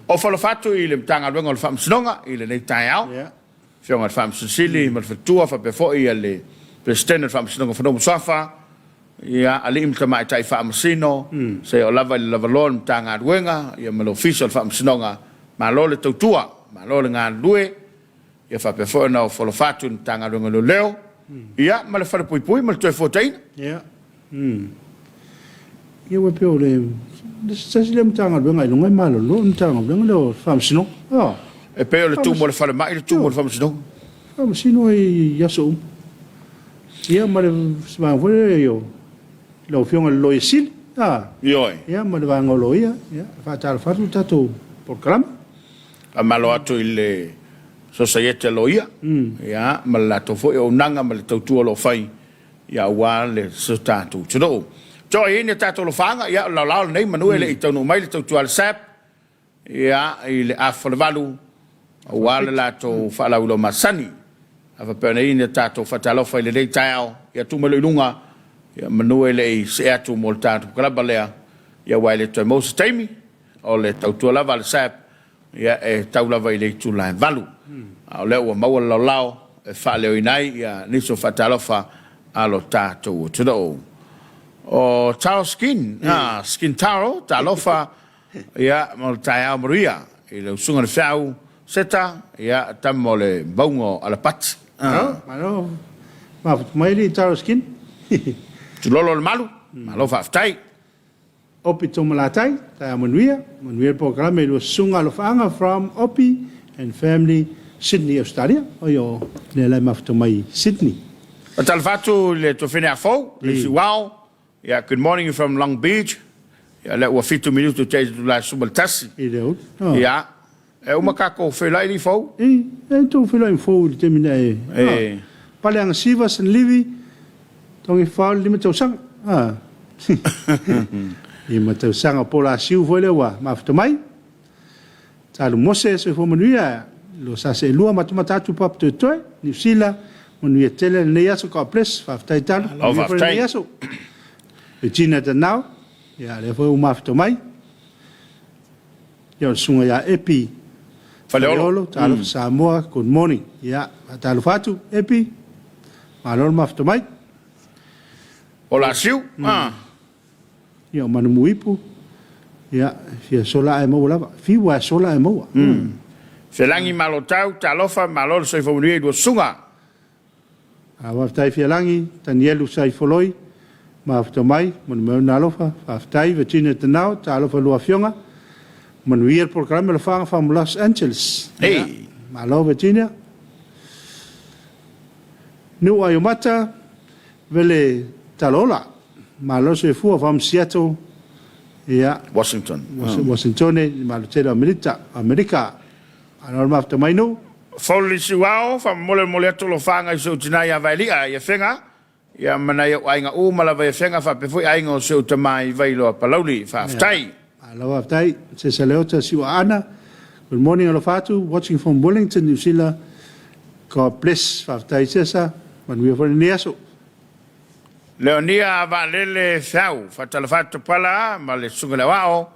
o whalofatu i le mtanga luenga o le whamsinonga i le nei tai au whionga le whamsinsili ma le whatua whape foi ia le president le whamsinonga whanomu safa ia ali imta mai tai fa masino se o lava lon tanga ruenga ia malo official fa masinonga malo le tutua malo le nga lue ia fa pe fo na fo lo fatu tanga ruenga lo leo ia ma le fa pui ma le fotain ia ia we pe ole se se le tanga ruenga no ngai malo lo tanga ruenga lo fa masino e pe ole tu mo le fa mai le tu mo le fa masino fa masino ia so ia ma le sma vo yo lo fiong lo isil yoi ya ma va ngolo ya fa tal fa tu tato por clam a malo atu ile societe lo ia ya ma la to fo o nanga ma le tu lo fai ya wa le so tatu chudo jo ine tato lo fanga ya la nei manu ele ito no mai le tu al sap ya ile afvalu wa la to fa la lo masani ava pena ine tato fa Talofa ile dei tao ya tu malo lunga ia manuele i se atu mo tātu kalabalea ia waile toi mousa taimi o le tautua lava le sap ia e taulava i le tu lai valu o le ua maua lao e whaaleo inai ia niso Talofa alo tātou tudo o taro skin skin taro Talofa ia mo tai au maria i le usunga le whiau seta ia tamo le baungo ala pati malo ma mai li taro skin tu lolo le malu malo whaftai Opi tomalatai ta manuia programa lo sunga lo fanga from Opi and family Sydney Australia o yo le lai mafto mai Sydney Talafatu le to fene afo, le si wow. Yeah, good morning from Long Beach. Yeah, le ua 5 minuto te la subaltasi. Yeah. Uma kako fela ili fo? To fela in fo te mina pale ang sivas and livi tongi fao lima tau sang. Lima tau sang a pola siu fo le wa mafto mai. Talu mose se fo manuia lo sa se lua matumatatu pap to toi ni sila manuia tele ne yaso ka ples fa tai talu. Ni yaso. Regina de now. Ja, le fo mafto mai. Yo sunga ya epi. Faleolo, Talofa Samoa, good morning. Ya, Talofatu, epi. Malol mafto mai. Ola siu. Yo manumuipu. Ya, fia sola e mo lava. Fiwa sola e mo. Felangi malotau, Talofa, malol soi fomuri do sunga. Awaftai fialangi, Tanielu sai foloi. Mafto mai, mon nalofa, aftai Virginia tenau, Talofa lua fionga. Manuia programa le from Los Angeles. Hey, malo Virginia. Nu ayumata vele talola. Malo se fu from Seattle. Ya, Washington. Washington, malo tele America. Anor mafta mai nu. Foli siwao from mole to lo fanga so tina ya valia ya fenga. Ya mana ya ainga o mala va fenga fa pe foi ainga so tamai vailo paloli fa aftai. Hello, aftai. Se saleota siwana. Good morning, Alofatu. Watching from Wellington, New Zealand. God bless. Aftai sesa. When we are for Niaso. Leonia va lele sau. Fatalafatu pala. Male sungale wao.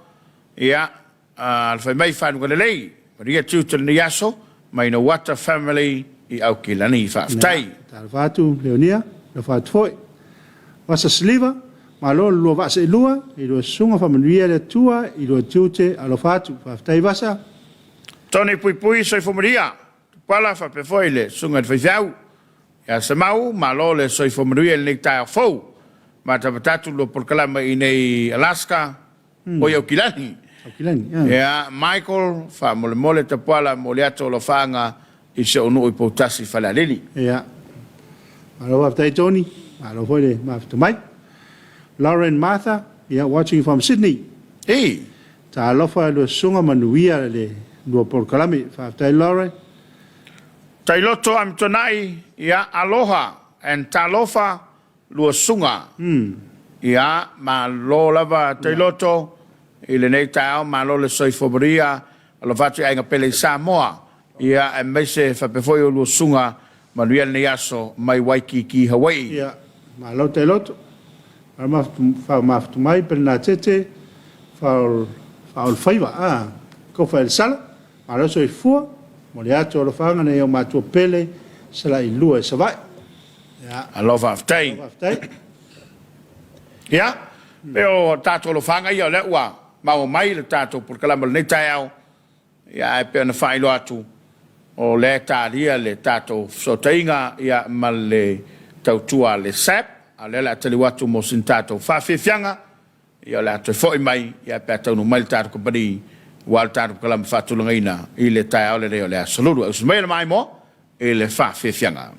Ya. Alfa mai fan ko lei. Maria tutel Niaso. Mai no wata family I aukilani fa aftai. Alofatu Leonia. Alofatu foi. Wasa sliva. Malo lo va se lua I lo sunga fa manuia le tua I lo tute Alofatu fa tai vasa Tony pui soi fomaria pala fa pe foile sunga fa fiau ya semau malo le soi fomaria le ta fo mata batatu lo por kalama I nei Alaska o yo kilani ya Michael fa mole te pala moliato lo fanga I se onu I potasi fa la lili ya malo va tai Tony malo foile ma mai Lauren Martha, watching from Sydney. Hey. Talofa lo sunga manuia le lo por kalami fa tai Lauren. Tailoto am tonai aloha and Talofa lo sunga. Ya ma lo lava tailoto ile nei tao ma lo le soi fobria lo fatu ai ngapele Samoa. Ya e mese fa pe foi lo sunga manuia ne yaso mai Waikiki Hawaii. Ya ma lo tailoto. Maftu mai per na tete fa faiva ko fa el sala ala so fu mo le ato lo fa ngane yo matu pele sala I lua se vai ya I love aftai ya pero tato lo fanga yo le wa ma mai le tato por kala mal nei tao ya pe na fa lo atu o le taria le tato so tainga ya mal le tautua le sap ale la tele watu mo sintato fa fianga ia la te foi mai ia peta no mal tar ko bari wal tar ko lam fa tulungaina ile ta ole le saludo us mai mo ile fa fianga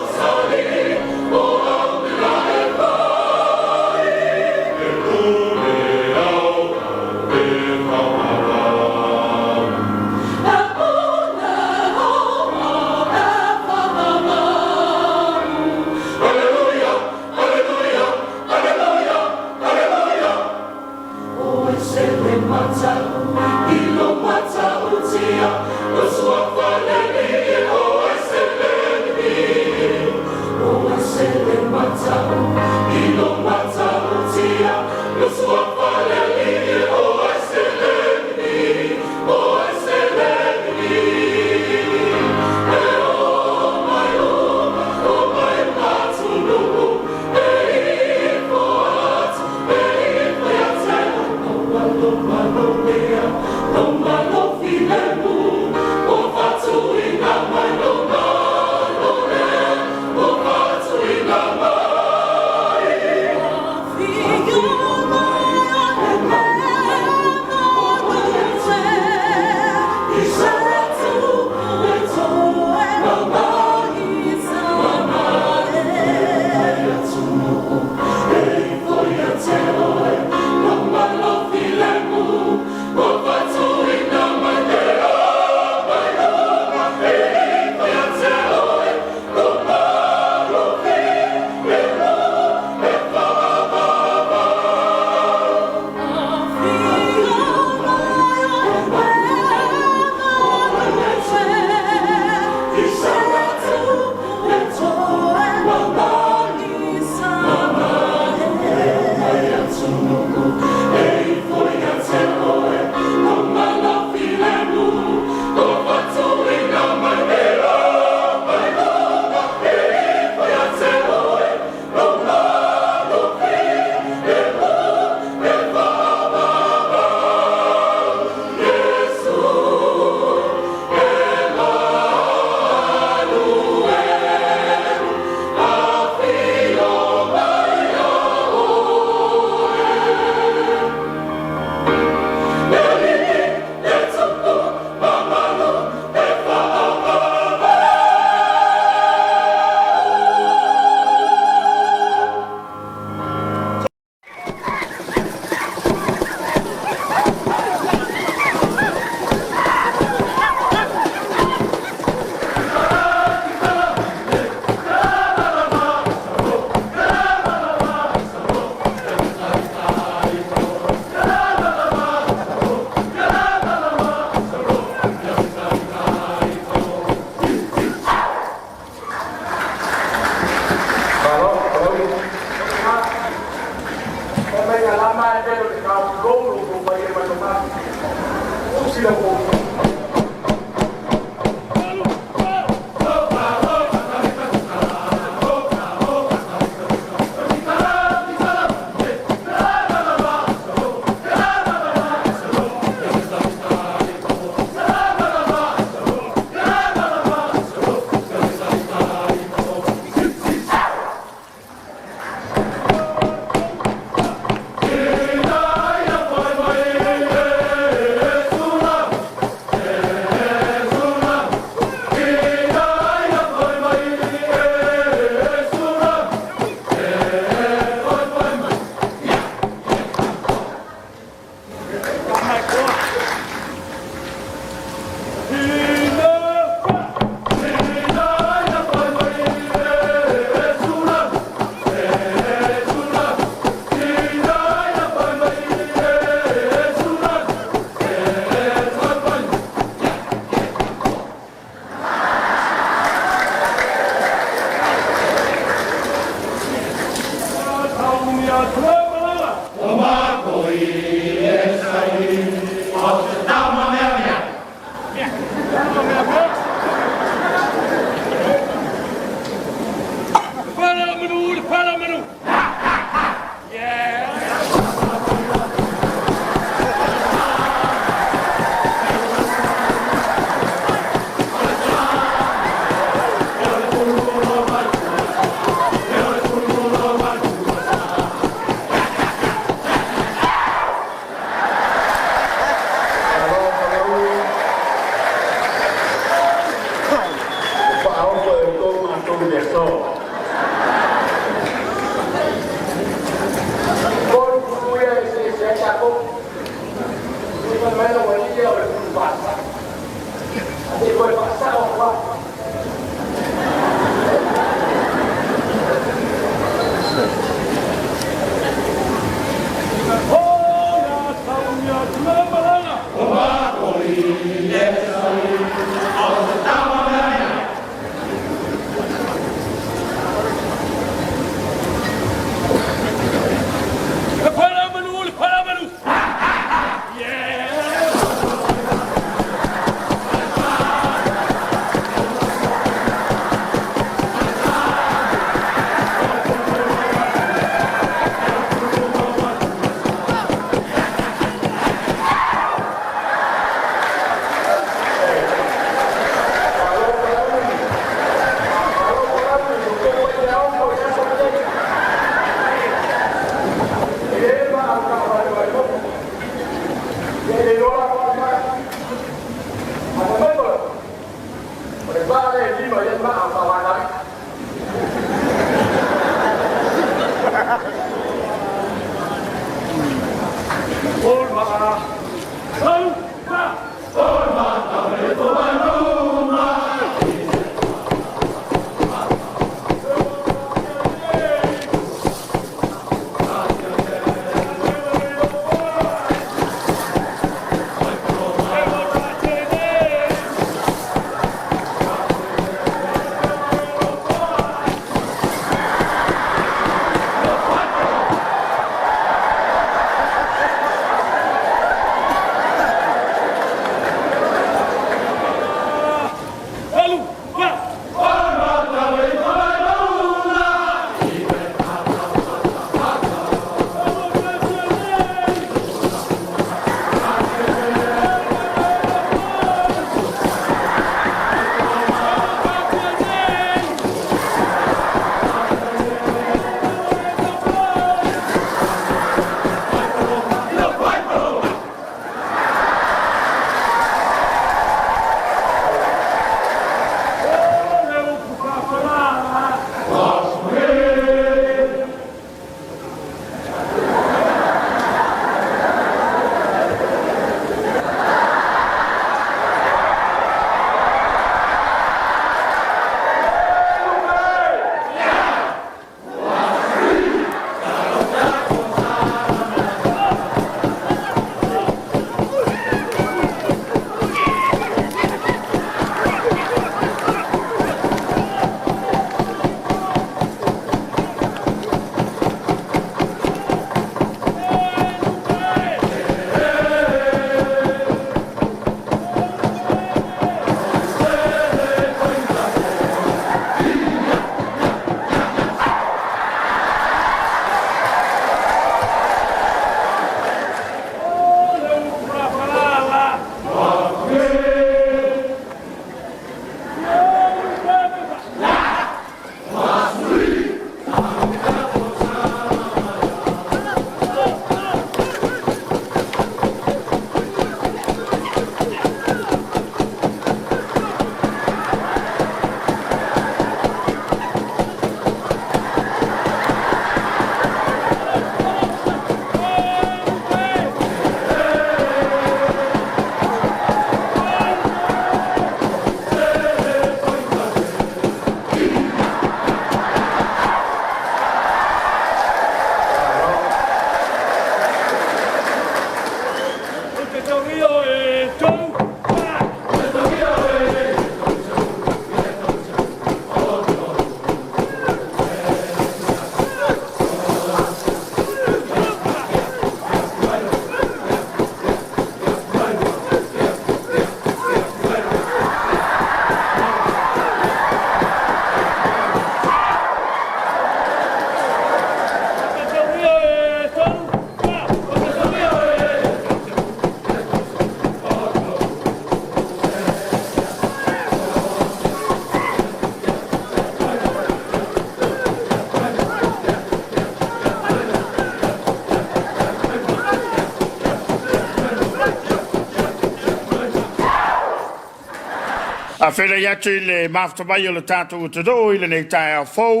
A whele iatu i le maftamai o le tātou te do i le nei tae au fau.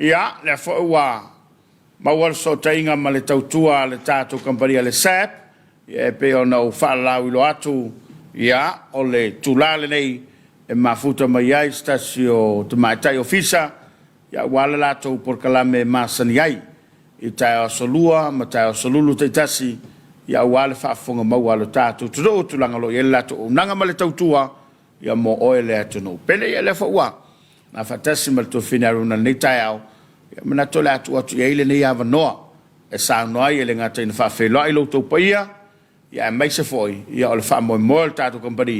Ia, le fo ua mawal so tainga ma le tautua le tātou kamparia le SAP. Ia e pe o nau whaalau ilo atu. Ia, o le tūlale nei e mafuta mai ai stasi o te maitai ofisa. Ia, wala lātou por kalame masani ai. I tae o solua, ma tae o solulu te tasi. Ia, wale whaafonga maua le tātou te do tulanga lo i ele lātou o nanga ma le tautua. Ia mo oe le atu no. Pele ia le whaua. Na whatasi ma le to whina runa nei tai au. Ia mana tole atu atu ia ile nei awa noa. E sa noa ia le ngata ina whawheloa i loutou pa ia. Ia e maise foi. Ia o le whamoe moe le tātou kampani.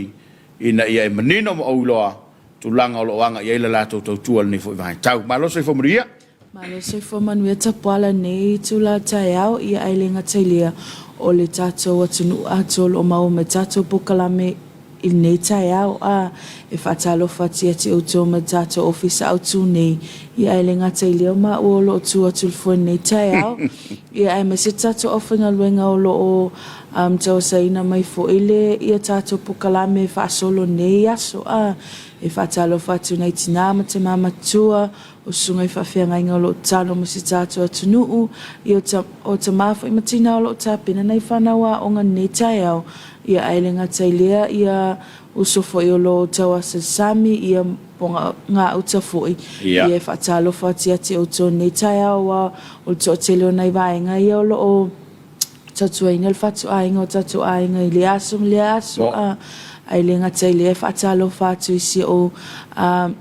Ina ia e manino mo au loa. Tulanga o loanga ia ile lātou tautua ni foi vahe tau. Maloso i whamuria. Maloso i whamanuia tapuala nei tula tai au. Ia aile ngata ilia o le tātou atunu atol o mau me tātou pokalame i nei tai au e whatalofa tia te auto ma tātou ofisa autu nei i aile ngata i leo ma o lo tu atu lfua nei tai au i ai ma se tātou ofinga luenga o lo o tau saina mai fo ile i a tātou pokalame whaasolo nei aso e whatalofa atu nei tina ma te mama tua o sunga i whawhianga inga o lo talo ma se tātou atu nuu i o ta mawha i matina o lo tāpina nei whanawa o ngā nei tai au ia ailenga tailea ia usofo i o lo tawa sasami ia ponga ngā uta foi ia e whatalofa tia te auto nei tai awa o to teleo nei vaenga ia o lo o tatua inga le whatu ainga o tatua ainga i le aso ailenga tailea whatalofa atu isi o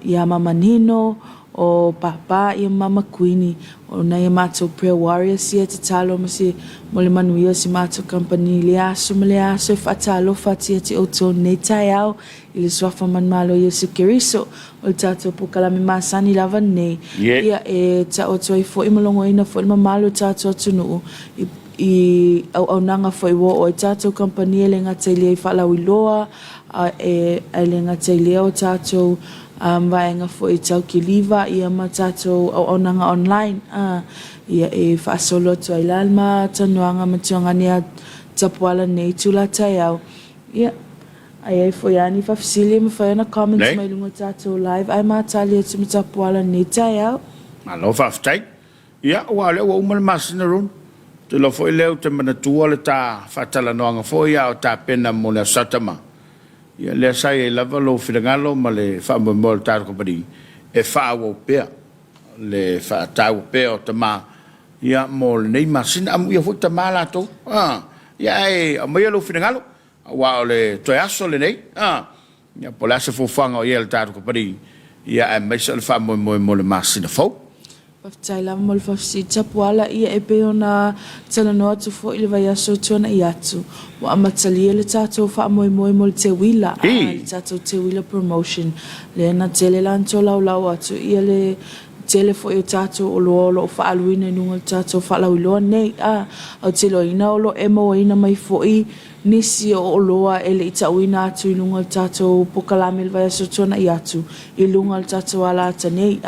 ia mamanino o papa ia mama Queenie o nei mato prayer warriors ia te talo ma se mole manuia si mato company le aso e fatalo fatia te auto nei tai au i le swafa manmalo ia se keriso o le tato pokalame masani lava nei ia e ta auto i fo i malongo ina fo i mamalo tato atunu i au nanga fo i wo o i tato company le ngata i le i whalau i loa e le ngata i leo tato vaenga fo i tau ki liva ia ma tātou au nanga online ia e whaasolo tu ai lalma tanuanga ma tuanga nia tapuala nei tula tai au ia ai fo iani whafisili ma whaiona comments mai lunga tātou live ai ma tali atu ma tapuala nei tai au Malo whaftai ia wale ua umal masina run te lo fo i leo te manatua le tā whatala noanga fo ia o tā pena mo le satama ia le sai e lava lo filangalo ma le whaamua mo le tātou kampani e whaawo pea le whaatau pea o tama ia mo le nei masina amu ia fwoi tama lato ia e amai lo filangalo wa o le toi aso le nei ia po le ase fofanga o ia le tātou kampani ia e maisa le whaamua mo le masina fau Paftai lava mo le whafisi tapuala ia e peo na talanoa atu fo i le vai aso tuana i atu. Wa amatalia le tātou whaamoe mo le te wila. Le tātou te wila promotion. Le na tele lanto lau atu ia le tele fo i o tātou o lo whaaluina nunga le tātou whaalau iloa nei. Au te loina o lo emo ina mai fo i nisi o loa ele ita uina atu i lunga tātou pokalame le vai aso tuana i atu i lunga le tātou ala ata nei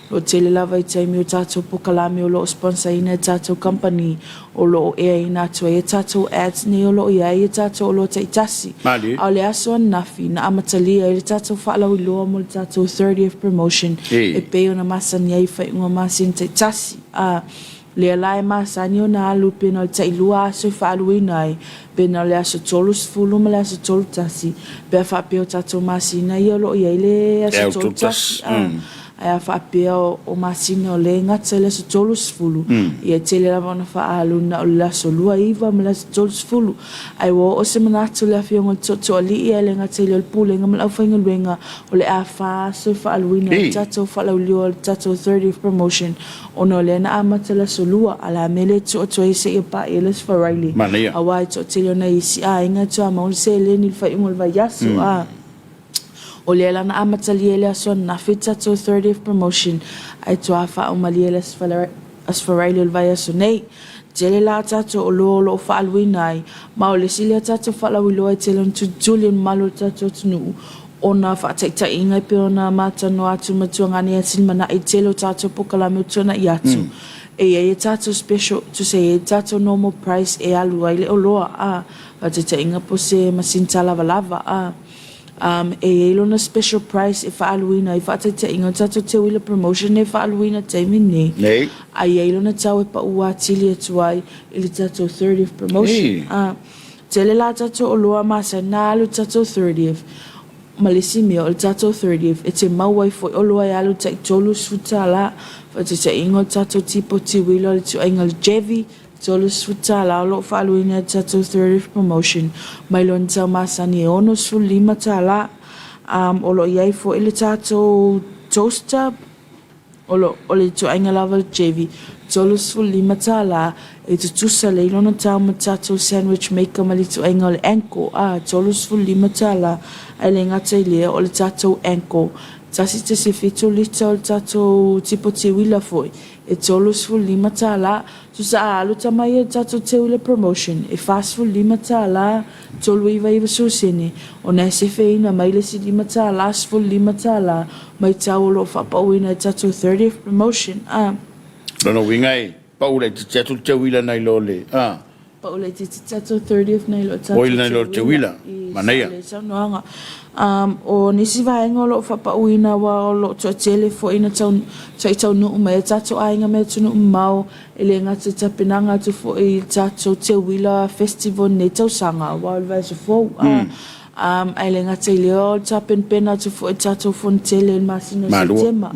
lo tele lava i taimi o tātou pokalame o lo sponsor ina tātou company o lo ea ina atu e tātou ads nei o lo ia e tātou o lo te itasi au le aso anafi na amatalia e le tātou whaalau i loa mo le tātou 30th promotion e peo na masani ai whai unga masin te itasi le alai masani o na alu pena o tai lua aso i whaalu inai pena le aso tolu sfulu ma le aso tolu tasi pea whapeo tatou masina ia lo ia le aso tolu tasi ai whapeo o masina o le ngata le aso tolu sfulu ia tele lava ona whaalu na o le aso lua iwa ma le aso tolu sfulu ai wo o se manatu le awhiongo toto ali ia le ngata le pulenga ma le awhainga luenga o le a wha aso i whaalu ina tatou whaalau lio tatou 30th promotion ono le na amata le aso lua ala mele tu o e se ia pa e les wharaili awai to tele ona isi inga tu a maul se le ni whai umol vai yasu o le lana amatalia le aso na fita to 30th promotion ai to afa o malia le asfaraili le vai aso nei tele la tato o lo whaaluinai ma o le sile tato whaalawilo e tele on tu Julian malo tato tunu ona whaataita ingai pe ona matano atu matuangani a silmana i tele o tato pokalame utona i atu e tato special to say e tato normal price e alu ai le o loa whaataita inga po se masinta lava e lona special price e whaaluina e whaatata inga tato te wila promotion e whaaluina teimi ni Nei. ai e lona tau e pa ua tili atuai ili tato 30th promotion te le la tato o loa masa na alu tato 30th malisi mea o tato 30th e te mauai foi o loa e alu ta i tolu suta la whaatata inga tato tipo ti wila le tu ainga le jevi tolu suta la lo whaaluina tato 30th promotion mai lona tau masani e ono su lima ta la o lo iai fo ili tato toaster o le tu ainga lava jevi tolu su lima ta la e tu tusa le ilona tau ma tato sandwich maker ma le tu ainga le anko tolu su lima ta la ai le ngata i lea o le tato anko tasi te se fitu lita o le tato tipo te wila foi e tolu su lima ta la tusa alu tamai e tato te wila promotion e fast full lima ta la tolu iwa su sini o na se feina mai le si lima ta la full lima ta la mai tau lo whapauina e tato 30th promotion Lono wingai paule te wila nai lo le paule te tato 30th nai lo tato oil nai lo te wila manaya o nisi vaenga lo whapauina wa o lo to tele fo ina tau no mai tato ainga me tunu mau ele ngata tapinanga tu fo i tato te wila festival ne tau sanga wa vai so fo ele ngata i leo tapin pena tu fo i tato fontele masina setema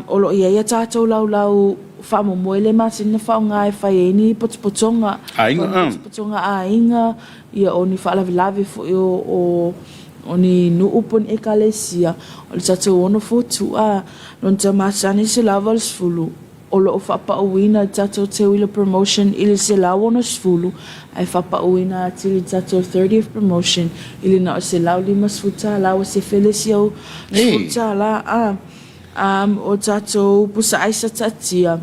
o lo ia tato lau famo moele masina fa ngai fa eni potoponga ainga ia oni fa lave fo o oni no upon ekalesia o le tato ono fotu non te masani se lava sfulu o lo fa uina tato te wila promotion ili se lava ono sfulu ai fa uina tili tato 30th promotion ili na se lava lima sfuta lawa se felicia sfuta la o tato pusa aisa tatia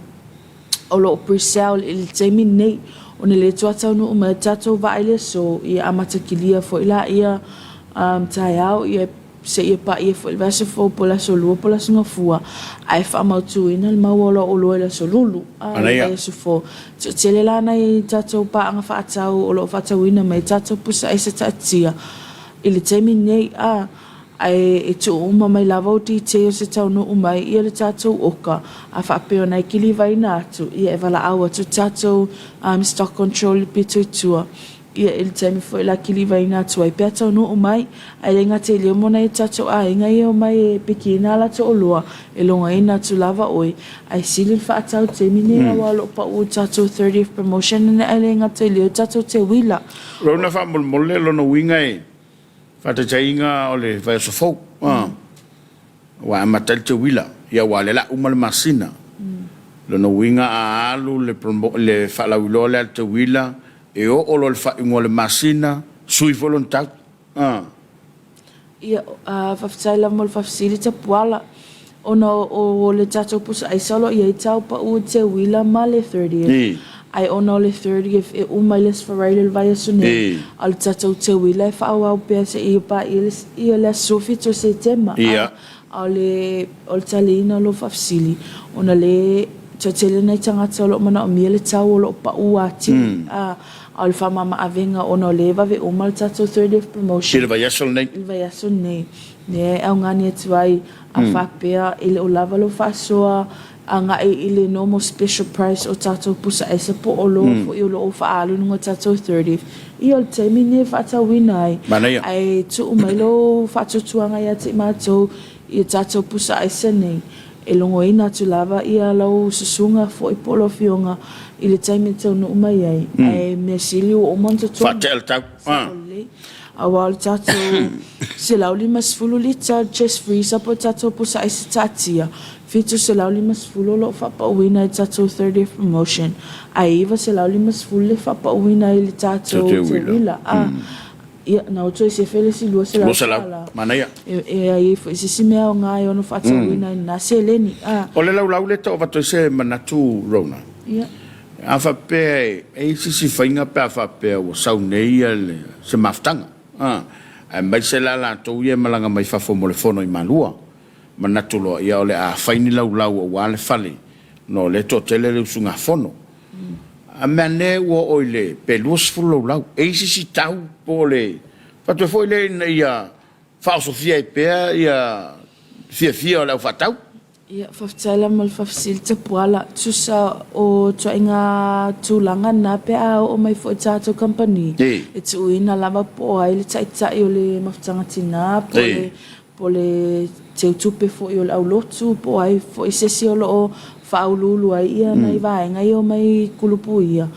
o lo presale ili temi nei o le tuatau no uma tato vaile so ia amatakilia fo ila ia tai au ia se ia pa ia fo vase fo pola so lu pola singa fua ai fa mau tu ina le mau o lo la so lulu ia so fo tele la nei tato pa anga fa tau o lo fa tau ina mai tato pusa ai se tatia ili temi nei ai e tu uma mai lava o ti te o se tau no umai ia le tatou oka a whapeo nei ki li vai nātu ia e wala aua tu tatou stock control pitu tua ia il taimi foi la ki li vai nātu ai pia tau no umai ai le ngate leo mona e tatou inga ia o mai e piki ina la to olua e longa ina tu lava oi ai silin wha atau te mine awa lo pa u tatou 30th promotion ai le ngate leo tatou te wila Rona wha mole lono winga e Fata chainga ole vai so fo wa matal te wila ya wale la umal masina lo no winga alu le fala wilo le te wila e o lo fa ngole masina sui volontat ia fa faila mol fa facilita puala ona o le tato pusa ai solo ia tau pa u te wila male 30 ai ono le 30th e umailes faraile vai sune al tato te wila fa au pe se i pa ia le sofito se tema ale ol talina lo fafsili ona le tele nei tanga tolo mana o miele tau lo pa uati al fa mama avenga ono le va ve umal tato 30th promotion Silva yaso nei ne au ngani tuai a fa pea ile o lava lo fa soa anga ile normal special price o tato pusa e se po o lo fo yo lo fa alu no tato 30 i o temi ne fa ta winai ai tu umelo fa tu anga ya te mato i tato pusa e se nei e longo ina tu lava i lo susunga fo i polo fionga i le temi te no umai ai me silio o monto tu fa tel tau awal tato se lauli mas fulu lita chest freezer po tato pusa e se tatia Fitu se lauli mas fulo lo fa pa uina i tato 30th promotion. Aiva se lauli mas fulo fa pa uina i tato te wila. Ia na oto se fele si lua se la. Mana ia. E ai foi se simea o ngai ono fa ta uina na se leni. O le lau le to va to se manatu rona. Ia. A fa pe e si fainga pe fa pe o sau nei le se maftanga. A mai se la to ia malanga mai fa fo mo le fono i malua. Manatulo ia ole a faini lau o wale fale no le to tele le sunga fono a mane wo oile pelos fulo lau e si tau pole pa to foi le ia whaosofia I pea ia fia o lau whatau. Ia, whaftaila mal whafsil te puala. Tusa o toinga tūlanga nā pea o mai fo tātou company. E tu uina lava po ai le taitai o le mawhtanga tina, po le te utupe fo i o le au lotu, po ai fo i sesi o lo whaululu ai ia nei vaenga i o mai kulupu ia.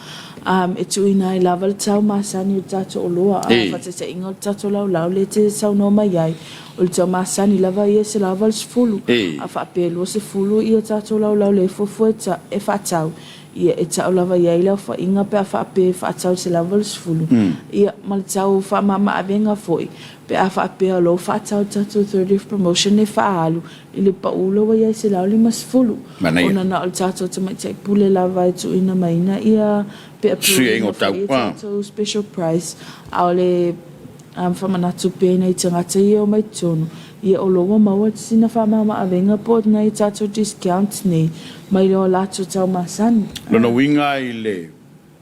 E tu ina I lava le tau masani o tātou o loa. Whatete inga o tātou lau le te tau no mai ai. O le tau masani lava ia se lava le sefulu. A whaapelo se fulu ia tātou lau le fufu e whaatau. Ia e tau lava ia I lau whainga pe a whaape whaatau se lava le sefulu. Ia ma le tau whaamama avenga foi. Pe a whaape a lo whaatau tātou 30th promotion e whaalu. I le paulo wa ia se lau le masefulu. Ona na o le tātou tamaitai pule lava e tu ina maina ia pe a tātou special price. A le whamanatu pēna I tangata ia o mai tonu. Ia o loa maua sina whamama avenga po na I tātou discount nei. Mai leo lātou tau masani. Lona winga I le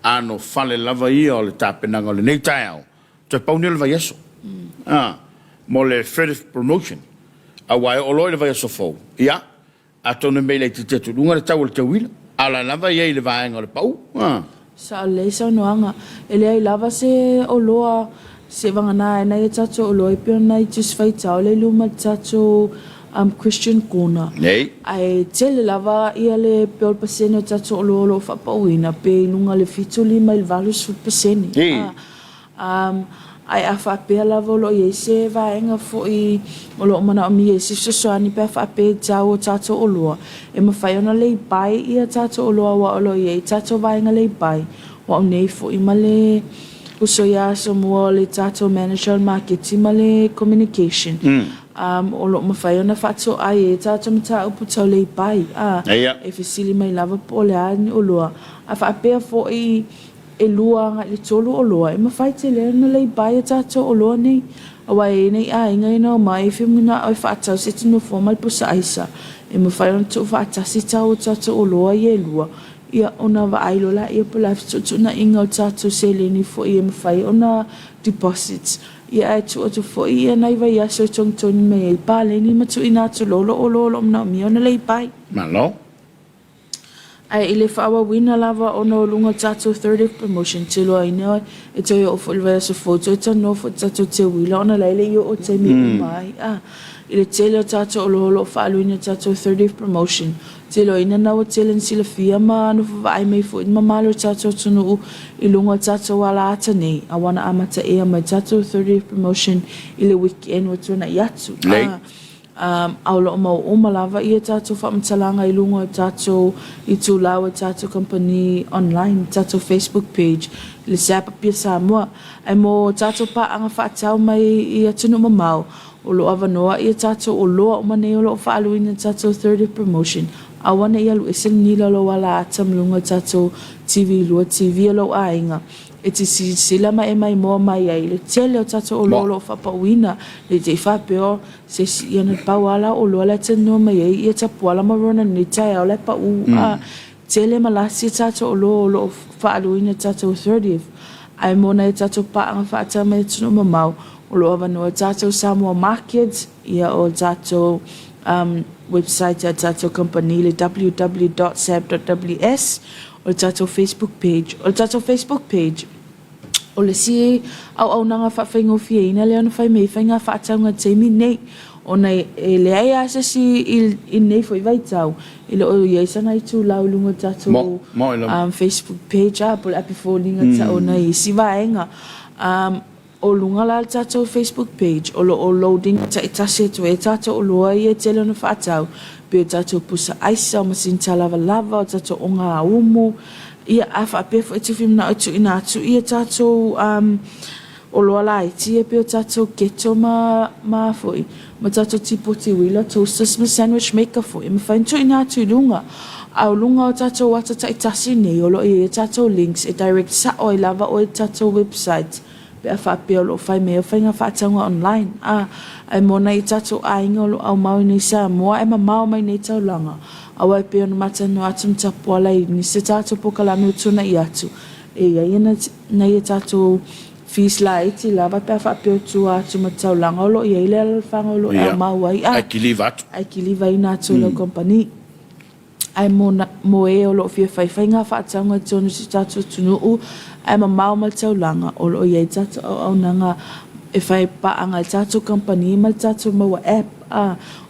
ano whale lava ia o le tāpenanga o le nei tai au. Toi pauni le vai aso. Mo le 30th promotion. A wai o loi le vai aso fau. Ia. A tonu mei le te tulunga le tau o le tau wila. Ala lava ia I le vaenga o le pau. Sa le sa noanga. Ele ai lava se o loa se vangana e nei tātou o loa I pio nei tus whaitau le luma tātou Christian Corner. Nei. Ai tele lava ia le peol pasene o tātou o loa whapauina pe nunga le fituli mai le valus pasene. Ai a whapea lava o lo I se vaenga fo I o lo mana o mi e se soani pe a whapea tau o tātou o loa. E mawhai ona le bai ia tātou o loa wa o lo I tātou vaenga le bai. Wa o nei fo I male uso ia Samoa le tātou manager marketing ma le communication. O lo mawhai ona whato ai e tātou mata upu tau le bai. E whisili mai lava po le ani o loa. A whapea fo I e lua nga le tolu o loa. E mawhai te lea na le bai e tātou o loa nei. Awa e nei a inga ina o mai e whimuna o whaatau se tino formal po sa aisa. E mawhai ona tu whaatasi tau o tātou o loa I e lua. Ia ona wa ailo la ia po life tutu na inga o tātou se leni fo I e mawhai ona deposits. Ia e tu atu fo I e nai vai aso tong toni me e pa leni matu ina atu lolo o lolo mna mi ona le pai. Malo. Ai ile whawa wina lava ona o lunga tātou 30th promotion te loa ina e toi o fo ilwai aso foto e tano fo tātou te wila ona leile I o te mi mai. Ile tele o tātou o lolo whaaluina tātou 30th promotion. Te loa ina nawa tele nsila fia ma anu whaai mei fo ina mamalo tātou tunu I lunga tātou wala ata nei. A wana amata ea mai tātou 30th promotion ile weekend wa tuna iatu. Au lo mau o lava ia tātou whaamatalanga I lunga o tātou I tū lawa tātou company online, tātou Facebook page, le Sapa Pia Samoa. Ai mo tātou pa anga whaatau mai I atunu mamau. O lo avanoa ia tātou o loa o mane o lo whaaluina tātou 30th promotion. Awana ia lu esen nila lo wala atam lunga tātou TV lua TV lo ainga. E te sila mai e mai moa mai ai. Le tele o tātou o lolo whapauina. Le te whapeo se si iana pauala o loa le tano mai ai. Ia tapuala marona ni tai au le pau. Tele malasi tātou o lolo whaaluina tātou 30th. Ai mona e tātou paanga whaata mai tunu mamau. O lo avanoa tātou Samoa Market. Ia o tātou website a tātou company le www.sab.ws. O tātou Facebook page. O tātou Facebook page. O le si au nanga whawhaingo fia ina leo na whai mei whainga whaataunga teimi nei. O nei e lea ia asa si I nei fwoi vaitau. I le o iesana I tū lau lunga tātou Facebook page. Po le api fōlinga ta o nei si vaenga. O lunga la tātou Facebook page. O lo o loading ta itase tu e tātou o loa I e tele na whaatau. Pe o tātou pusa aisa o masinta lava lava o tātou o ngā umu. Ia a whaapefo e tu whimna o tu ina atu. Ia tātou o loa la iti e pe o tātou keto ma fwoi. Ma tātou tipoti wila toasters ma sandwich maker fwoi. Ma whain tu ina atu I lunga. Au lunga o tātou wata ta itasi nei. O lo e tātou links e direct sa o I lava o e tātou website. Pe a whaapea o lo whai mea whainga whaatanga online. Ai mona I tātou ainga o lo au mau nei Samoa. E ma mau mai nei tau langa. Awai pe ona mata no atum tapuala I ni se tātou pokalami o tuna I atu. E ia ina nei e tātou fees la iti lava pe fa pe tua tu matau langa lo ia ile fanga lo e mawai ai kiliva ina tu lo company ai mo e o lo fia fai nga fa tanga tonu si tatu tunu u ai mau matau langa o lo ia tatu au nanga e fai pa anga tatu company mal tatu mo app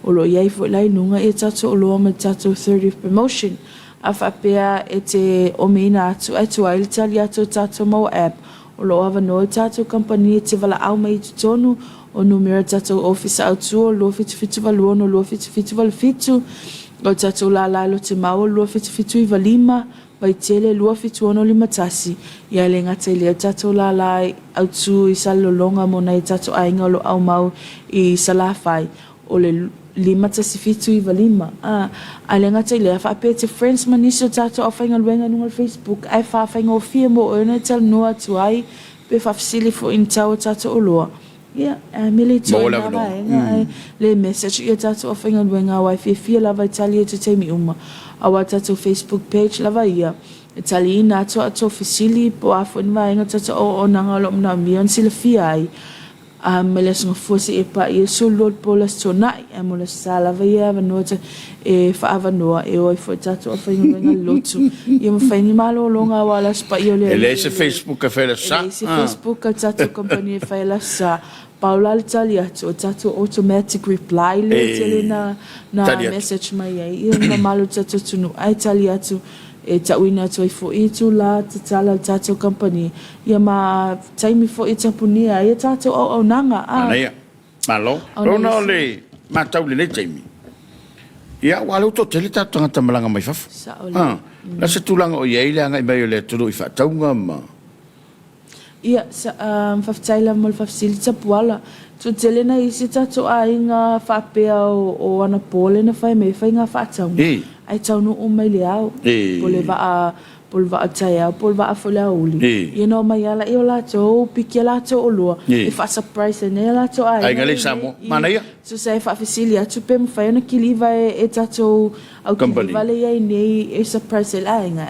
o lo ia fo lai nunga e tatu o lo mal tatu 30th promotion afa pea e te o mina atu ai tali atu tatu mo app o lo ava no tatu company te vala au mai tonu o numero tatu office atu o lo fitu valu no lo fitu o tatu la lo te mau lo fitu i valima vai tele lo fitu ono lima tasi ia le ngata le tatu la atu i salolonga mo nei tatu ainga lo au mau i salafai o le lima tasi fitu i valima ale ngata le fa pe te friends maniso tatu o fainga luenga no Facebook ai fa fainga o fia mo o na tel no atu ai pe fa facili fo in tatu o loa ia mele tu le message ia tatu o fainga luenga wa fia lava italia te te mi uma awa tatu Facebook page lava ia itali na atu facili po afo nva inga tatu o nanga lo na mion sila fia ai meles ngo fosi e pa e solo pola sonai e mola sala vai ava nota e fa ava noa e oi fo tatu o fainga nga lotu e mo faini malo longa wala spa io le ele se Facebook a fela sa se Facebook tatu company fela sa Paula Italia tatu automatic reply le tele na message mai ai e malo tatu tunu Italia tu e tawina toi fo itu la tala tatu company ia ma taimi fo ita punia ia tatu o nanga ia malo no le ma tau le taimi ia walo to tele tatu ngata malanga mai faf la se tulanga o ia ile nga mai le tulu i fa taunga ma ia faf taila mol faf silta puala tu tele na isi tatu ainga fa pe o ana pole na fa me fa nga fa taunga ai tau no o mai leau polva a taia polva a fola uli you know mai ala eu la to pikela to olo if a surprise ne la to ai ngali samo mana ia so sai fa facility tu pe mo fa na kiliva e tato au kiliva le ai nei e surprise la nga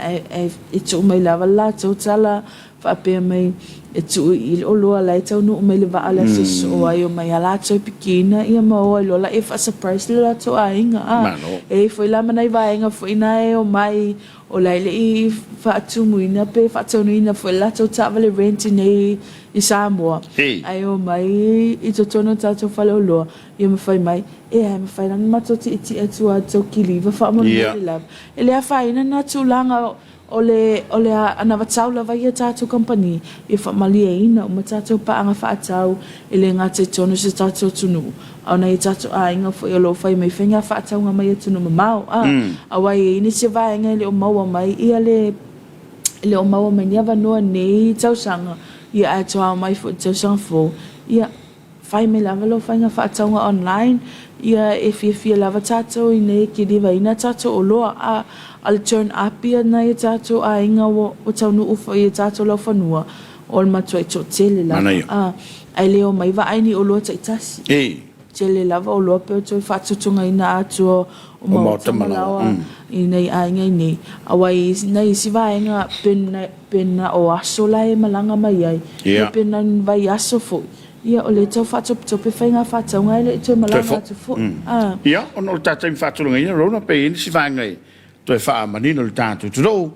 e to mai lava la to tala fa pe mai e tu il olo la tau no mai le va ala so ai o mai ala to pikina ia ma o lo la if a surprise la to ai nga e foi la manai vai nga foi na e o mai o lai le i fa tu muina pe fa tu muina foi la to tavale rent nei i Samoa ai o mai i to tono tato fa lo ia me fai mai e me fai na mato ti tu a to kiliva fa mo la ele a fai na tu langa ole ana vatau la vai tato company e fa malia ina o tato pa anga fa tau ele ngate tono se tato tunu ona i tato a inga fo lo fai mai fenga fa tau nga mai tunu mau awai ini se vai nga le o mau mai ia le o mau mai ni ava no nei tau sanga ia a to mai fo tau sanga fo ia fai me lava lo fai nga fa tau nga online ia e fia lava tato i nei ki diva ina tato o lo al turn up ia na i tato a inga o tau nu ufo i tato lo fanua ol matua i to tele lava ai leo mai va aini o lo taitasi tele lava o lo pe to fa tutunga ina atu o mo tamalawa i nei a inga nei awai nei si va inga penna o aso la e malanga mai ai penna vai aso fo ia o le tau whatop e whainga whatau ngai le tau malanga tu fo ia ono tata mi whatau ngai rona pe ini si whangai to e wha manino le tātu tu rou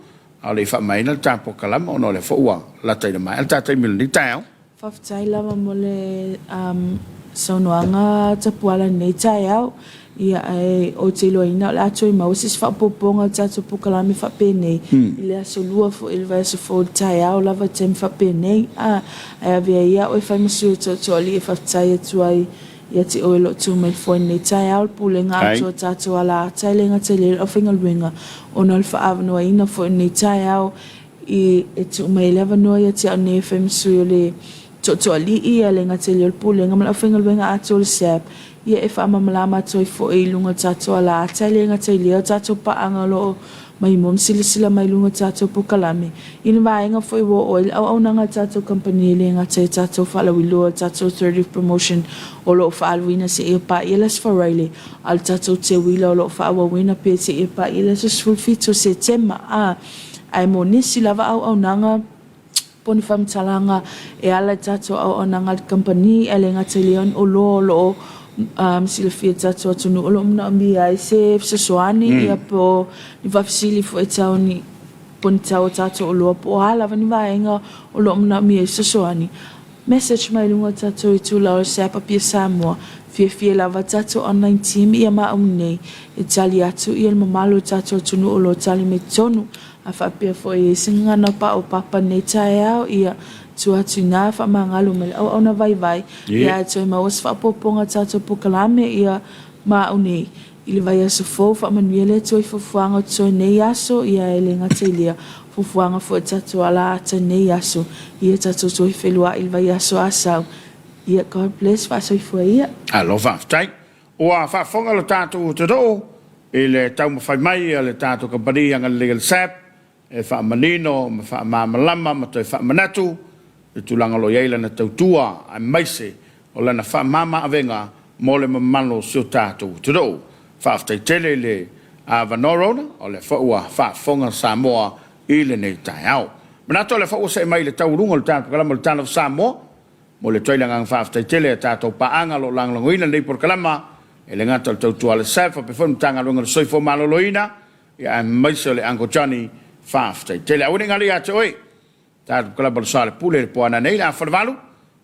a le wha maina le tāpo kalama ono le whaua la taina mai le tata mi le tau whaftai lama mo le saunoanga tapuala nei tai au ia ai o te loina le atu i mausis whapoponga tatu pukalami whapenei i le aso lua fo il vai aso fo tai au lava tem whapenei ai avea ia o e whai masu to ali e whaftai atu ai ia te oelo tu mai fo nei tai au pulenga atu tatu ala tai lenga te le o whinga luenga o nal whaavanoa ina fo nei tai au i e tu mai leva noa ia te au ne whai masu le to ali ia lenga te le pulenga mala whinga luenga atu le sap ia e wha malama toi fo e lunga tato ala tai lenga te leo tato pa anga lo mai mom sila mai lunga tato pukalami ina vaenga foi wo oil au nanga tato company lenga te tato fala wilo tato 30th promotion o lo fa alwina se e pa ilas for Riley al tato te wilo lo fa wa wina pe se e pa ilas sulfito se tema ai monisi lava au nanga poni whamtalanga e ala tato au ananga company e le ngata leon o lo sila fia tato atunu o lo mna mi ai se soani ia po ni whafisili fo e tau ni poni tau tato o lo po hala vani vaenga o lo mna mi ai soani message mai lunga tato i tu lao se papia Samoa fia lava tato online team ia maunei e tali atu ia mamalo tato atunu o lo tali me tonu a whapia fo e singana pa o papa nei tae au ia tua tuna fa mangalu mele au ona vai ia toi mawas fa poponga tato pokalame ia maunei ili vai aso fo fa manuele toi fofuanga toi nei aso ia ele ngatilia fofuanga fo tato ala ata nei aso ia tato toi felua ili vai aso asau ia God bless fa so fo ia Talofa tai o a fa fonga lo tato te do ele tau mo fai mai le tato company ang legal sap e fa manino ma fa malama ma toi fa manatu e tulanga lo yaila na tautua a maise o lana fa mama avenga mo le mamalo so tato te do fa aftai tele le a vanorona o le fa ua fa fonga Samoa ile nei tai au manato le fa o se mai le taurunga le tato kala mo le tato Samoa mo le toila ngang fa aftai tele tato paanga lo langlangoina nei por kalama e le ngata le tautua le safa pe fon tanga lo ngal soifo maloloina ya maise le ango Johnny faftai tele au ninga lia toi ta kala bal sale pule po ana nei la forvalu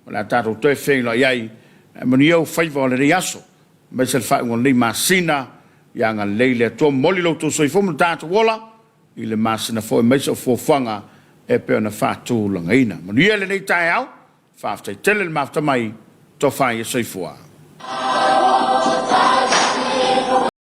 la ta ro toi fe lo yai monio faivo le riaso ma se fa un li masina ya nga leile to moli lo to soi fo ta to wala ile masina fo me so fo fanga e pe na fa tu langaina monio le nei tai au faftai tele mafta mai to fa ye soi fo